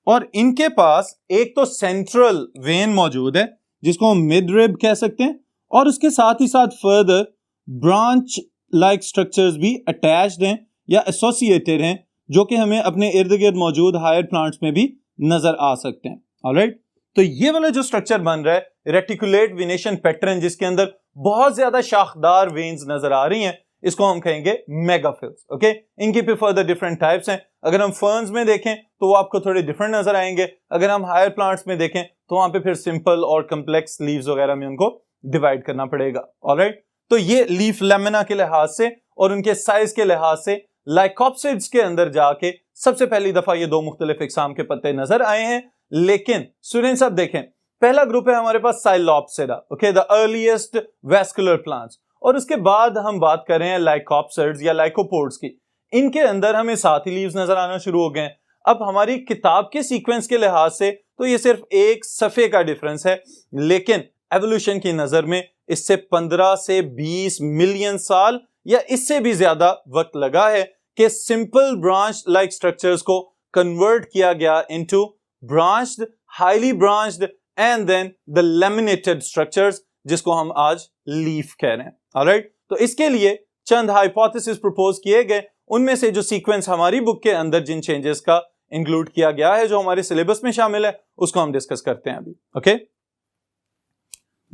और इनके पास एक तो सेंट्रल वेन मौजूद है जिसको हम मिडरिब कह सकते हैं, और उसके साथ ही साथ फर्दर ब्रांच लाइक स्ट्रक्चर्स भी अटैच्ड हैं या एसोसिएटेड हैं जो कि हमें अपने इर्द गिर्द मौजूद हायर प्लांट्स में भी नजर आ सकते हैं. ऑलराइट, तो ये वाला जो स्ट्रक्चर बन रहा है रेटिकुलेट वेनेशन पैटर्न जिसके अंदर बहुत ज्यादा शाखदार वेन्स नजर आ रही हैं, इसको हम कहेंगे मेगाफिल्स. ओके, इनकी भी फर्दर डिफरेंट टाइप्स हैं. अगर हम फर्न्स में देखें तो वो आपको थोड़े डिफरेंट नजर आएंगे. अगर हम हायर प्लांट्स में देखें तो वहां पे फिर सिंपल और कम्प्लेक्स लीव्स वगैरह में उनको डिवाइड करना पड़ेगा. ऑलराइट, तो ये लीफ लेमिना के लिहाज से और उनके साइज के लिहाज से लाइकोप्सिड्स के अंदर जाके सबसे पहली दफा ये दो मुख्तलिफ इकसाम के पत्ते नजर आए हैं लेकिन स्टूडेंट्स अब देखें, पहला ग्रुप है हमारे पास psilopsida, okay, the earliest vascular plants, और उसके बाद हम बात कर रहे हैं लाइकोप्सिड्स या लाइकोपोड्स की। इनके अंदर हमें 7 ही लीव्स नजर आना शुरू हो गए। अब हमारी किताब के सीक्वेंस के लिहाज से तो ये सिर्फ एक सफे का डिफरेंस है, लेकिन एवोल्यूशन की नजर में इससे 15 से 20 मिलियन साल या इससे भी ज्यादा वक्त लगा है कि सिंपल ब्रांच लाइक स्ट्रक्चर्स को कन्वर्ट किया गया into branched, highly branched and then the laminated structures, जिसको हम आज लीफ कह रहे हैं। ऑलराइट, तो इसके लिए चंद हाइपोथेसिस प्रपोज किए गए, उनमें से जो सीक्वेंस हमारी बुक के अंदर जिन चेंजेस का इंक्लूड किया गया है, जो हमारे सिलेबस में शामिल है, उसको हम डिस्कस करते हैं अभी। Okay,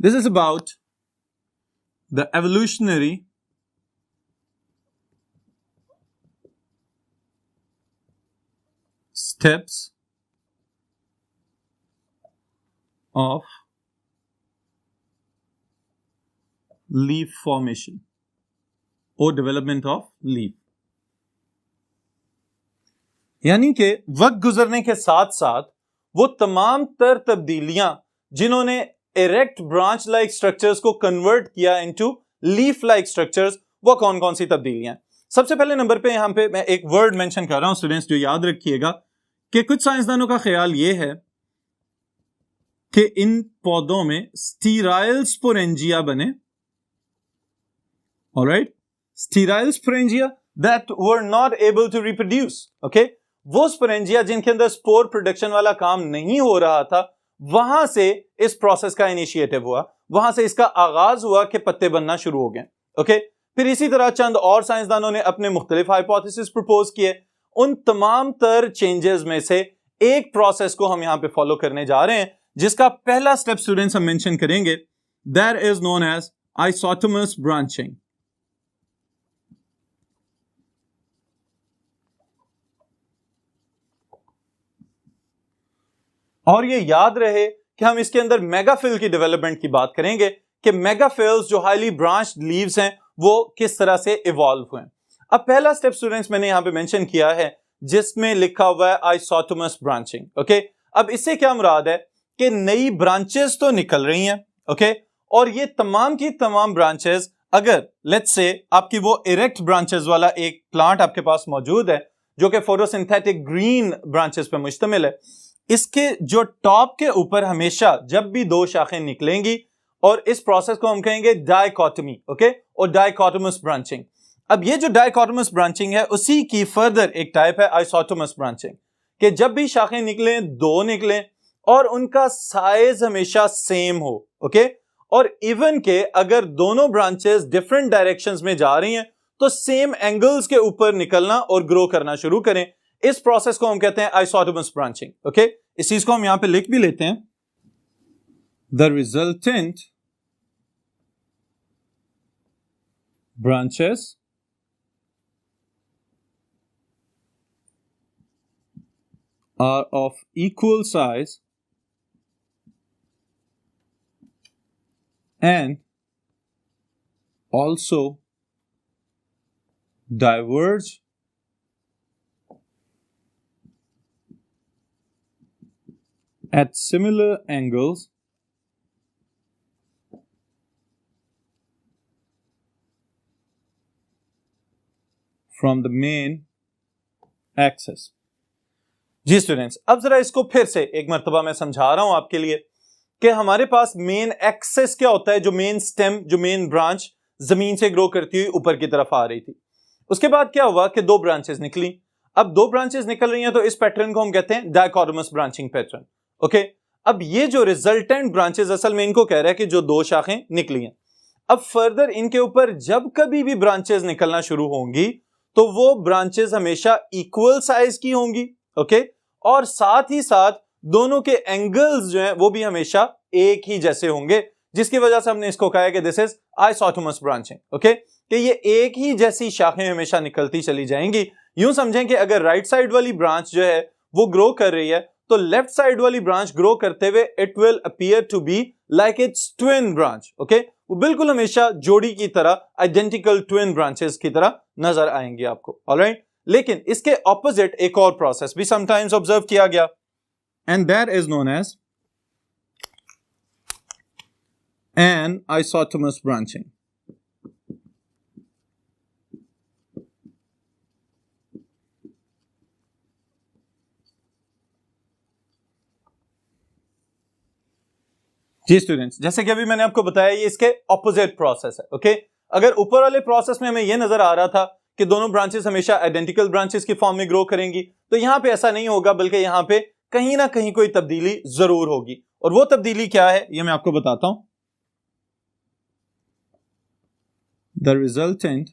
this is about the evolutionary steps of leaf formation or development of leaf। यानी कि वक्त गुजरने के साथ साथ वो तमाम तर तब्दीलियां जिन्होंने इरेक्ट ब्रांच लाइक स्ट्रक्चर्स को कन्वर्ट किया इनटू लीफ लाइक स्ट्रक्चर्स, वो कौन कौन सी तब्दीलियां। सबसे पहले नंबर पे यहां पे मैं एक वर्ड मेंशन कर रहा हूं स्टूडेंट्स, जो याद रखिएगा कि कुछ साइंसदानों का ख्याल यह है कि इन पौधों में स्टीराइल स्पोरेंजिया बने। Alright, sterile sporangia that were not able to reproduce. Okay, वो स्पोरेंजिया जिनके अंदर स्पोर प्रोडक्शन वाला काम नहीं हो रहा था, वहां से इस प्रोसेस का इनिशिएटिव हुआ, वहां से इसका आगाज हुआ कि पत्ते बनना शुरू हो गए। ओके, फिर इसी तरह चंद और साइंसदानों ने अपने मुख्तलिफ हाइपोथेसिस प्रपोज किए। उन तमाम तर चेंजेस में से एक प्रोसेस को हम यहां पे फॉलो करने जा रहे हैं, जिसका पहला स्टेप स्टूडेंट्स हम मेंशन करेंगे, that is known as isotomous branching. और ये याद रहे कि हम इसके अंदर मेगाफिल की डेवलपमेंट की बात करेंगे कि मेगाफिल्स जो हाईली ब्रांच्ड लीव्स हैं वो किस तरह से इवॉल्व हुए। अब पहला स्टेप स्टूडेंट्स मैंने यहां पे मेंशन किया है, जिसमें लिखा हुआ है आइसोटोमस ब्रांचिंग। ओके, अब इससे क्या मुराद है कि नई ब्रांचेस तो निकल रही हैं। ओके, और ये तमाम की तमाम ब्रांचेस, अगर लेट्स से आपकी वो इरेक्ट ब्रांचेस वाला एक प्लांट आपके पास मौजूद है जो कि फोटोसिंथेटिक ग्रीन ब्रांचेस पे मुश्तमिल है, इसके जो टॉप के ऊपर हमेशा जब भी 2 शाखें निकलेंगी, और इस प्रोसेस को हम कहेंगे डाइकोटमी। ओके, और डाइकोटोमस ब्रांचिंग। अब ये जो डाइकोटोमस ब्रांचिंग है, उसी की फर्दर एक टाइप है आइसोटोमस ब्रांचिंग, कि जब भी शाखें निकलें, 2 निकलें और उनका साइज हमेशा सेम हो। ओके, और इवन के अगर दोनों ब्रांचेस डिफरेंट डायरेक्शंस में जा रही हैं तो सेम एंगल्स के ऊपर निकलना और ग्रो करना शुरू करें। इस प्रोसेस को हम कहते हैं आइसोटोमस ब्रांचिंग। ओके, इस चीज को हम यहां पे लिख भी लेते हैं, the resultant branches are of equal size and also diverge at similar angles from the main axis। जी स्टूडेंट्स, अब जरा इसको फिर से एक मर्तबा मैं समझा रहा हूं आपके लिए कि हमारे पास मेन एक्सेस क्या होता है। जो मेन स्टेम, जो मेन ब्रांच जमीन से ग्रो करती हुई ऊपर की तरफ आ रही थी, उसके बाद क्या हुआ कि 2 ब्रांचेस निकली। अब 2 ब्रांचेस निकल रही हैं तो इस पैटर्न को हम कहते हैं डाइकोटोमस ब्रांचिंग पैटर्न। ओके, अब ये जो रिजल्टेंट ब्रांचेस असल में इनको कह रहा है कि जो 2 शाखें निकली हैं, अब फर्दर इनके ऊपर जब कभी भी ब्रांचेस निकलना शुरू होंगी तो वो ब्रांचेस हमेशा इक्वल साइज की होंगी। ओके, और साथ ही साथ दोनों के एंगल्स जो हैं वो भी हमेशा एक ही जैसे होंगे, जिसकी वजह से हमने इसको कहा है कि दिस इज आइसोटोमस ब्रांचिंग। ओके, कि ये एक ही जैसी शाखें हमेशा निकलती चली जाएंगी। यूं समझें कि अगर राइट साइड वाली ब्रांच जो है वो ग्रो कर रही है तो लेफ्ट साइड वाली ब्रांच ग्रो करते हुए it will appear to be like it's twin branch. Okay, वो बिल्कुल हमेशा जोड़ी की तरह, आइडेंटिकल ट्विन ब्रांचेस की तरह नजर आएंगे आपको। ऑलराइट, लेकिन इसके ऑपोजिट एक और प्रोसेस भी समटाइम्स ऑब्जर्व किया गया, and that is known as anisottomous branching. Ji students, जैसे कि अभी मैंने आपको बताया ये इसके ऑपोजिट प्रोसेस है. ओके, अगर ऊपर वाले प्रोसेस में हमें ये नजर आ रहा था कि दोनों ब्रांचेस हमेशा आइडेंटिकल ब्रांचेस की फॉर्म में ग्रो करेंगी, तो यहां पे ऐसा नहीं होगा, बल्कि यहां पे कहीं ना कहीं कोई तब्दीली जरूर होगी. और वो तब्दीली क्या है ये मैं आपको बताता हूं. The resultant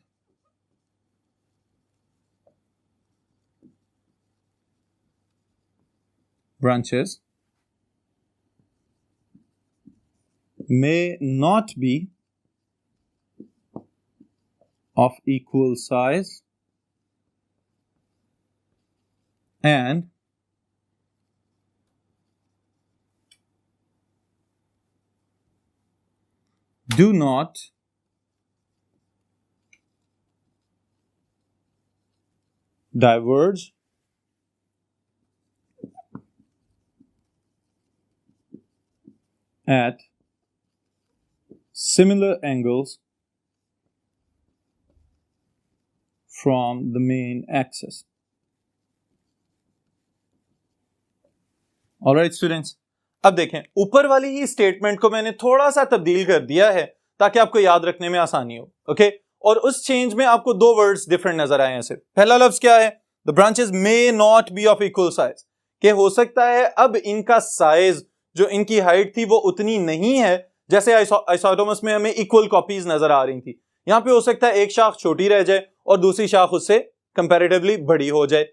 branches may not be of equal size and do not diverge at similar angles from the main axis. Alright students, अब देखें ऊपर वाली ही स्टेटमेंट को मैंने थोड़ा सा तब्दील कर दिया है ताकि आपको याद रखने में आसानी हो. ओके, और उस चेंज में आपको दो वर्ड्स डिफरेंट नजर आए हैं. सिर्फ पहला लफ्ज क्या है? The branches may not be of equal size, कि हो सकता है अब इनका साइज जो इनकी हाइट थी वो उतनी नहीं है जैसे आइसोटोमस में हमें इक्वल कॉपीज नजर आ रही थी. यहां पे हो सकता है एक शाख छोटी रह जाए और दूसरी शाख उससे कंपैरेटिवली बड़ी हो जाए.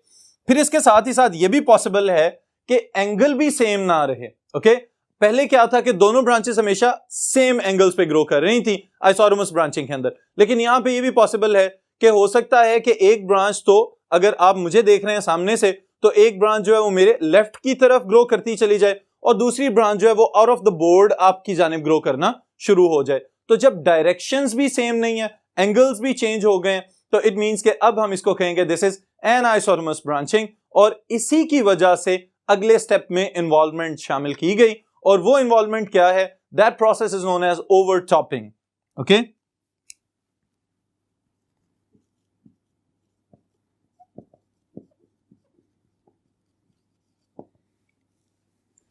फिर इसके साथ ही साथ ये भी पॉसिबल है कि एंगल भी सेम ना रहे. ओके, पहले क्या था कि दोनों ब्रांचेस हमेशा सेम एंगल्स पे ग्रो कर रही थी आइसोटोमस ब्रांचिंग के अंदर, लेकिन यहां पे ये भी पॉसिबल है कि हो सकता है कि एक ब्रांच, तो अगर आप मुझे देख रहे हैं सामने से, तो एक ब्रांच जो है वो मेरे लेफ्ट की तरफ ग्रो करती चली जाए और दूसरी ब्रांच जो है वो आउट ऑफ द बोर्ड आपकी जानिब ग्रो करना शुरू हो जाए. तो जब डायरेक्शंस भी सेम नहीं है, एंगल्स भी चेंज हो गए, तो इट मींस कि अब हम इसको कहेंगे दिस इज एनाइसोटोमस ब्रांचिंग. और इसी की वजह से अगले स्टेप में इन्वॉल्वमेंट शामिल की गई, और वो इन्वॉल्वमेंट क्या है? That process is known as overtopping. Okay,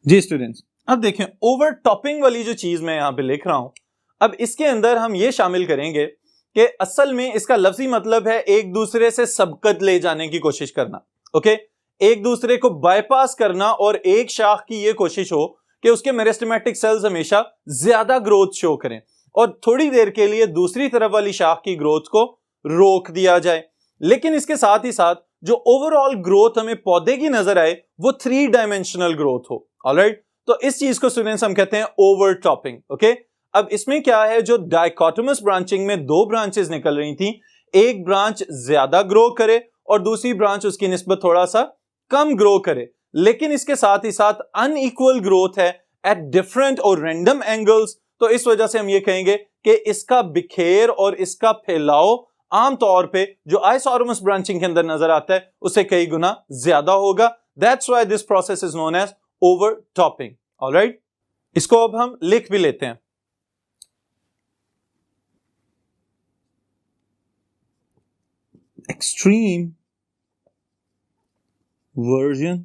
जी स्टूडेंट्स, अब देखें ओवरटॉपिंग वाली जो चीज मैं यहां पे लिख रहा हूं, अब इसके अंदर हम ये शामिल करेंगे कि असल में इसका लफ्जी मतलब है एक दूसरे से सबकत ले जाने की कोशिश करना. ओके, एक दूसरे को बाईपास करना, और एक शाख की ये कोशिश हो कि उसके मेरिस्टेमेटिक सेल्स हमेशा ज्यादा ग्रोथ शो करें और थोड़ी देर के लिए दूसरी तरफ वाली शाख की ग्रोथ को रोक दिया जाए. लेकिन इसके साथ ही साथ जो ओवरऑल ग्रोथ हमें पौधे की नजर आए वो 3 डायमेंशनल ग्रोथ हो. ऑलराइट, तो इस चीज को स्टूडेंट्स हम कहते हैं ओवरटॉपिंग. ओके, अब इसमें क्या है, जो डाइकोटोमस ब्रांचिंग में दो ब्रांचेस निकल रही थी, एक ब्रांच ज्यादा ग्रो करे और दूसरी ब्रांच उसकी निस्बत थोड़ा सा कम ग्रो करे, लेकिन इसके साथ ही साथ अनइक्वल ग्रोथ है एट डिफरेंट और रैंडम एंगल्स. तो इस वजह से हम ये कहेंगे कि इसका बिखेर और इसका फैलाव आमतौर पे जो आइसोटोमस ब्रांचिंग के अंदर नजर आता है उससे कई गुना ज्यादा होगा. That's why this process is known as overtopping. Alright, इसको अब हम लिख भी लेते हैं. Extreme version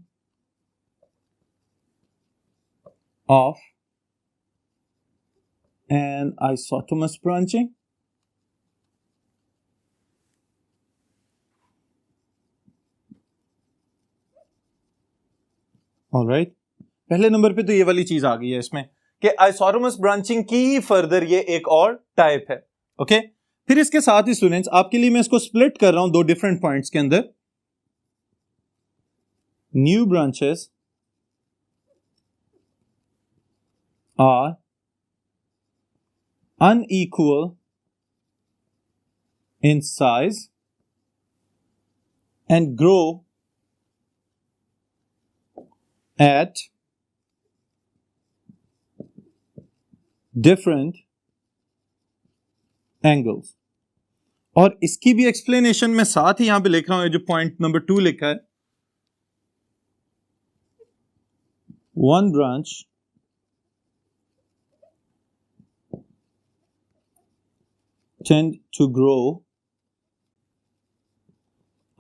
of anisottomous branching alright, पहले नंबर पे तो ये वाली चीज आ गई है इसमें कि आइसोटोमस ब्रांचिंग की ही फर्दर ये एक और टाइप है. ओके, फिर इसके साथ ही स्टूडेंट्स आपके लिए मैं इसको स्प्लिट कर रहा हूं दो डिफरेंट पॉइंट्स के अंदर. New branches are unequal in size and grow at different angles. और इसकी भी एक्सप्लेनेशन मैं साथ ही यहां पे लिख रहा हूं, जो पॉइंट नंबर 2 लिखा है, one branch tend to grow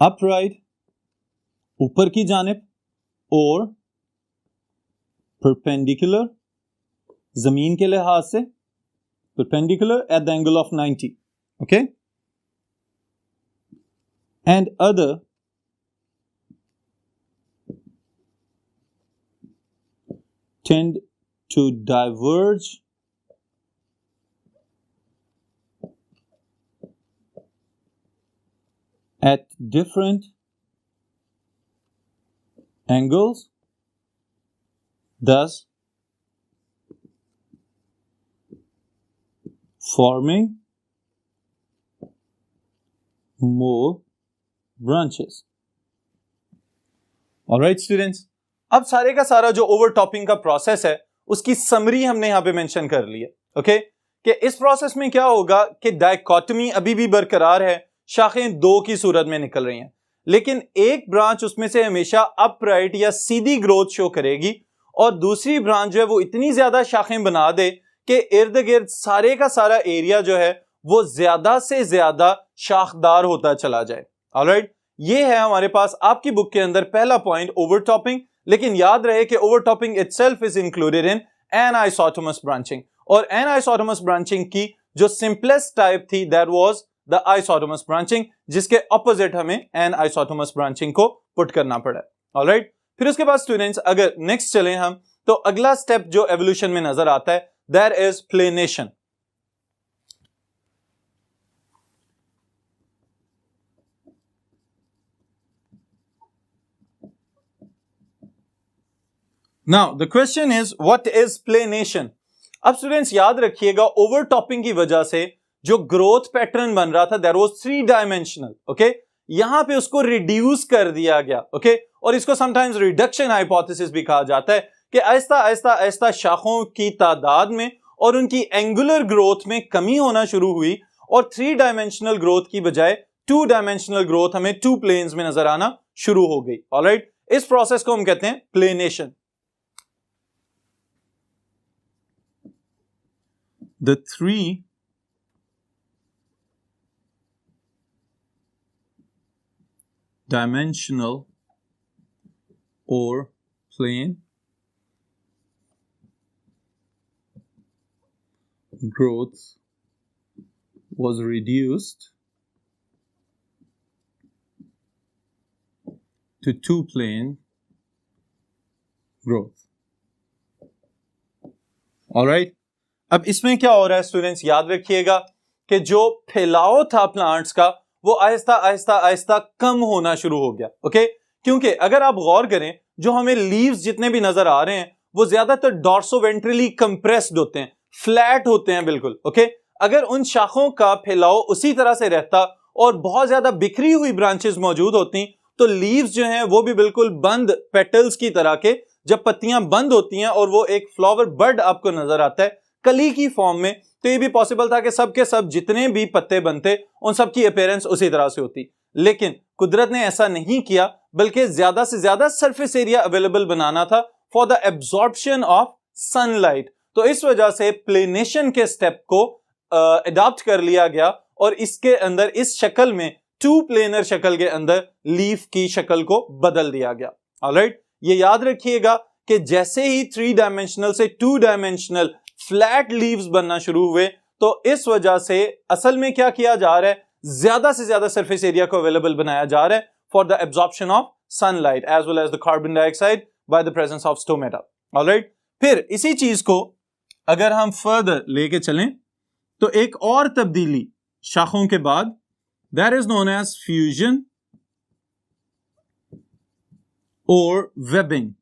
upright, ऊपर की जानिब, और perpendicular, जमीन के लिहाज से perpendicular at the angle of 90, okay, and other tend to diverge at different angles, thus forming more branches. Alright students, अब सारे का सारा जो ओवरटॉपिंग का प्रोसेस है उसकी समरी हमने यहां पे मेंशन कर ली है, ओके, कि इस प्रोसेस में क्या होगा कि डायकोटमी अभी भी बरकरार है, शाखें दो की सूरत में निकल रही हैं, लेकिन एक ब्रांच उसमें से हमेशा अपराइट या सीधी ग्रोथ शो करेगी और दूसरी ब्रांच जो है वो इतनी ज्यादा शाखें बना दे कि इर्द गिर्द सारे का सारा एरिया जो है वो ज्यादा से ज्यादा शाखदार होता चला जाए। ऑलराइट, ये है हमारे पास आपकी बुक के अंदर पहला पॉइंट, ओवरटॉपिंग। लेकिन याद रहे कि overtopping itself is included in anisotomous branching, और एनाइसोटोमस ब्रांचिंग की जो सिंपलेस्ट टाइप थी that was the isotomous branching, जिसके ऑपोजिट हमें एनाइसोटोमस ब्रांचिंग को पुट करना पड़ा। ऑलराइट, फिर उसके बाद स्टूडेंट्स अगर नेक्स्ट चलें हम, तो अगला स्टेप जो एवोल्यूशन में नजर आता है that is planation. Now the question is what is planation. अब स्टूडेंट्स याद रखिएगा, ओवरटॉपिंग की वजह से जो ग्रोथ पैटर्न बन रहा था दैट वाज 3 डायमेंशनल, ओके, यहां पे उसको रिड्यूस कर दिया गया, ओके, और इसको समटाइम्स रिडक्शन हाइपोथेसिस भी कहा जाता है कि आहिस्ता आहिस्ता आहिस्ता शाखों की तादाद में और उनकी एंगुलर ग्रोथ में कमी होना शुरू हुई और 3 डायमेंशनल ग्रोथ की बजाय 2 डायमेंशनल ग्रोथ हमें 2 प्लेन्स में नजर आना शुरू हो गई। ऑलराइट, इस प्रोसेस को हम कहते हैं planation. The 3 dimensional or plane growth was reduced to 2 plane growth. All right, अब इसमें क्या हो रहा है स्टूडेंट्स, याद रखिएगा कि जो फैलाव था प्लांट्स का वो आहिस्ता आहिस्ता आहिस्ता कम होना शुरू हो गया, ओके, क्योंकि अगर आप गौर करें जो हमें लीव्स जितने भी नजर आ रहे हैं वो ज्यादातर डॉर्सोवेंट्रली कंप्रेस्ड होते हैं, फ्लैट होते हैं बिल्कुल, ओके। अगर उन शाखों का फैलाव उसी तरह से रहता और बहुत ज्यादा बिखरी हुई ब्रांचेस मौजूद होती तो लीव्स जो हैं वो भी बिल्कुल बंद पेटल्स की तरह के, जब पत्तियां बंद होती हैं और वो एक फ्लावर बर्ड आपको नजर आता है कली की फॉर्म में, तो ये भी पॉसिबल था कि सब के सब जितने भी पत्ते बनते उन सब की अपीयरेंस उसी तरह से होती, लेकिन कुदरत ने ऐसा नहीं किया, बल्कि ज्यादा से ज्यादा सरफेस एरिया अवेलेबल बनाना था for the absorption of sunlight. तो इस वजह से प्लेनेशन के स्टेप को अडॉप्ट कर लिया गया और इसके अंदर इस शक्ल में 2 प्लेनर शक्ल के अंदर लीफ की शक्ल को बदल दिया गया। ऑलराइट, ये याद रखिएगा कि जैसे ही 3 डायमेंशनल से 2 डायमेंशनल फ्लैट लीव्स बनना शुरू हुए, तो इस वजह से असल में क्या किया जा रहा है, ज्यादा से ज्यादा सरफेस एरिया को अवेलेबल बनाया जा रहा है for the absorption of sunlight as well as the carbon dioxide by the presence of stomata. All right, फिर इसी चीज को अगर हम फर्दर लेके चलें तो एक और तब्दीली शाखों के बाद that is known as fusion और वेबिंग।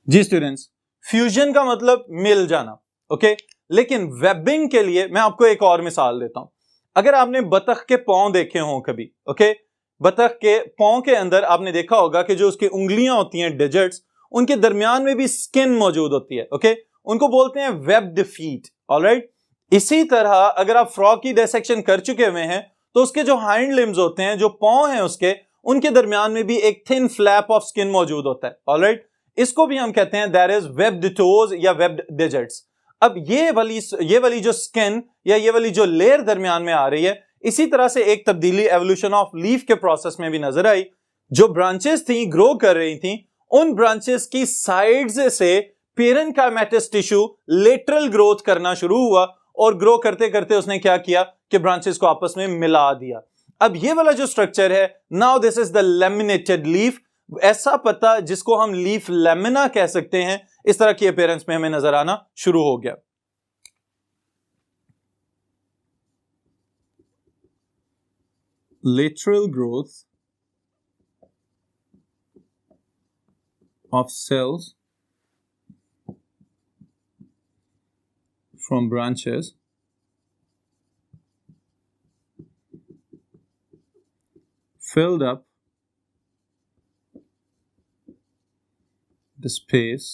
जी स्टूडेंट्स, फ्यूजन का मतलब मिल जाना, ओके, लेकिन वेबिंग के लिए मैं आपको एक और मिसाल देता हूं। अगर आपने बतख के पांव देखे हों कभी, ओके, बतख के पांव के अंदर आपने देखा होगा कि जो उसकी उंगलियां होती हैं, डिजिट्स, उनके दरमियान में भी स्किन मौजूद होती है, ओके, उनको बोलते हैं वेब्ड फीट। ऑलराइट, इसी तरह अगर आप फ्रॉग की डिसेक्शन कर चुके हुए हैं तो उसके जो हाइंड लिम्स होते हैं, जो पांव हैं उसके, उनके दरमियान में भी एक थिन फ्लैप ऑफ स्किन मौजूद होता है। ऑलराइट, इसको भी हम कहते हैं दैट इज वेब्ड टोज या वेब्ड डिजिट्स। अब ये वाली जो स्किन या ये वाली जो लेयर दरमियान में आ रही है, इसी तरह से एक तब्दीली एवोल्यूशन ऑफ लीफ के प्रोसेस में भी नजर आई। जो ब्रांचेस थी ग्रो कर रही थी, उन ब्रांचेस की साइड्स से पेरेन्काइमेटस टिश्यू लेटरल ग्रोथ करना शुरू हुआ और ग्रो करते करते उसने क्या किया कि ब्रांचेस को आपस में मिला दिया। अब ये वाला जो स्ट्रक्चर है, now this is the laminated leaf, ऐसा पत्ता जिसको हम लीफ लैमिना कह सकते हैं, इस तरह की अपीयरेंस में हमें नजर आना शुरू हो गया। Lateral growth of cells from branches filled up the space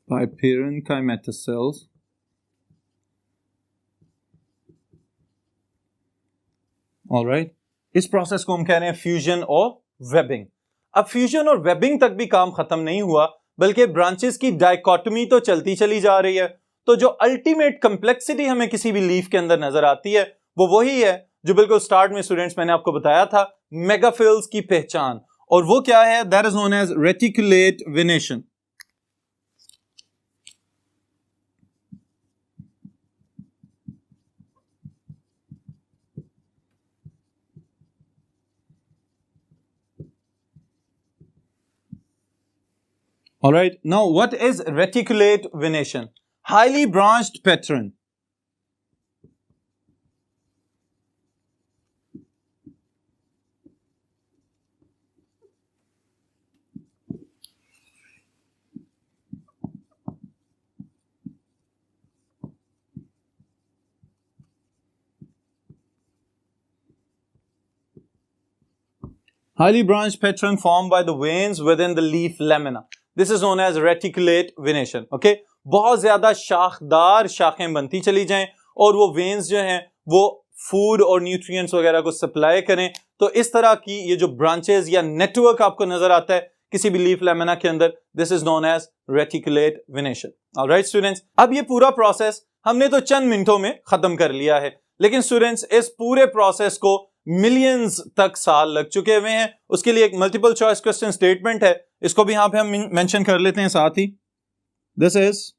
by parenchymatous cells all right, इस प्रोसेस को हम कह रहे हैं फ्यूजन और वेबिंग। अब फ्यूजन और वेबिंग तक भी काम खत्म नहीं हुआ, बल्कि ब्रांचेस की डायकोटमी तो चलती चली जा रही है। तो जो अल्टीमेट कंप्लेक्सिटी हमें किसी भी लीफ के अंदर नजर आती है, वो वही है जो बिल्कुल स्टार्ट में स्टूडेंट्स मैंने आपको बताया था, मेगाफिल्स की पहचान, और वो क्या है? That is known as reticulate venation. All right, now what is reticulate venation? Highly branched pattern. Highly branched pattern formed by the veins within the leaf lamina. This is known as reticulate venation. Okay, बहुत ज्यादा शाखदार शाखें बनती चली जाएं और वो veins जो हैं वो फूड और न्यूट्रिएंट्स वगैरह को सप्लाई करें। तो इस तरह की ये जो ब्रांचेस या नेटवर्क आपको नजर आता है किसी भी लीफ लैमिना के अंदर, this is known as reticulate venation. All right students, अब ये पूरा प्रोसेस हमने तो चंद मिनटों में खत्म कर लिया है, लेकिन स्टूडेंट्स इस पूरे प्रोसेस को मिलियंस तक साल लग चुके हुए हैं। उसके लिए एक मल्टीपल चॉइस क्वेश्चन स्टेटमेंट है, इसको भी यहां पे हम मेंशन कर लेते हैं साथ ही। This is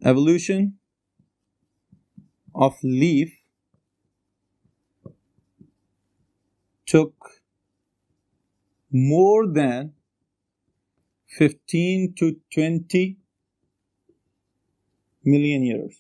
evolution of leaf took more than 15 to 20 million years.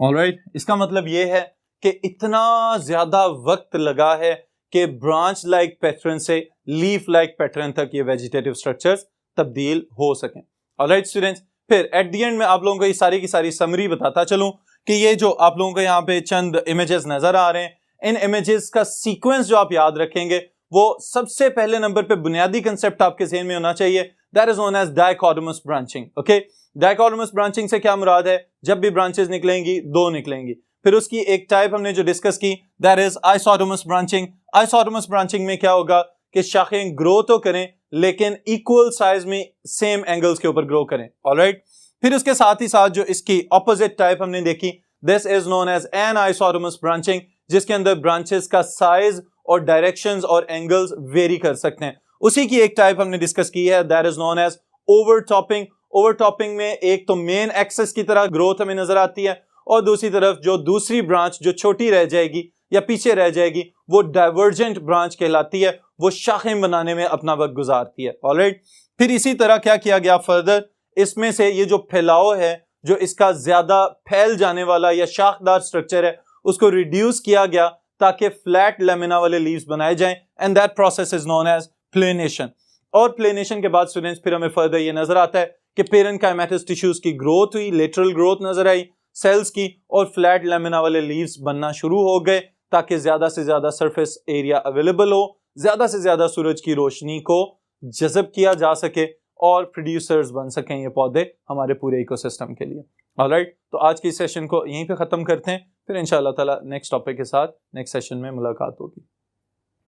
Alright, इसका मतलब ये है कि इतना ज्यादा वक्त लगा है कि ब्रांच लाइक पैटर्न से लीफ लाइक पैटर्न तक ये वेजिटेटिव स्ट्रक्चर्स तब्दील हो सकें। ऑलराइट स्टूडेंट्स, फिर एट द एंड में आप लोगों को ये सारी की सारी समरी बताता चलूं कि ये जो आप लोगों को यहाँ पे चंद इमेजेस नजर आ रहे हैं, इन इमेजेस का सीक्वेंस जो आप याद रखेंगे वो सबसे पहले नंबर पे बुनियादी कंसेप्ट आपके ज़हन में होना चाहिए, that is known as dichotomous branching. Okay, dichotomous branching से क्या मुराद है? जब भी ब्रांचेस निकलेंगी दो निकलेंगी। फिर उसकी एक टाइप हमने जो डिस्कस की दैट इज आइसोटोमस ब्रांचिंग। आइसोटोमस ब्रांचिंग में क्या होगा कि शाखें ग्रो तो करें लेकिन इक्वल साइज में सेम एंगल्स के ऊपर ग्रो करें। ऑलराइट, फिर उसके साथ ही साथ जो इसकी ऑपोजिट टाइप हमने देखी, this is known as an isotomous branching, जिसके अंदर ब्रांचेस का साइज और डायरेक्शंस और एंगल्स वेरी कर सकते हैं। उसी की एक टाइप हमने डिस्कस की है, दैट इज नोन एज ओवरटॉपिंग। ओवरटॉपिंग में एक तो मेन एक्सेस की तरह ग्रोथ हमें नजर आती है और दूसरी तरफ जो दूसरी ब्रांच जो छोटी रह जाएगी या पीछे रह जाएगी वो डाइवर्जेंट ब्रांच कहलाती है, वो शाखें बनाने में अपना वक्त गुजारती है। ऑलराइट, फिर इसी तरह क्या किया गया फर्दर, इसमें से ये जो फैलाव है, जो इसका ज्यादा फैल जाने वाला या शाखदार स्ट्रक्चर है, उसको रिड्यूस किया गया ताकि फ्लैट लेमिना वाले लीव्स बनाए जाएं, and that process is known as planation. और प्लेनेशन के बाद स्टूडेंट्स फिर हमें फर्दर ये नजर आता है कि पेरेन्काइमेटस टिश्यूज की ग्रोथ हुई, लेटरल ग्रोथ नजर आई सेल्स की, और फ्लैट लेमिना वाले लीव्स बनना शुरू हो गए ताकि ज्यादा से ज्यादा सरफेस एरिया अवेलेबल हो, ज्यादा से ज्यादा सूरज की रोशनी को जज़ब किया जा सके और प्रोड्यूसर्स बन सकें ये पौधे हमारे पूरे इकोसिस्टम के लिए। ऑलराइट, तो आज की सेशन को यहीं पे ख़त्म करते हैं, फिर इंशाअल्लाह ताला नेक्स्ट टॉपिक के साथ नेक्स्ट सेशन में मुलाकात होगी।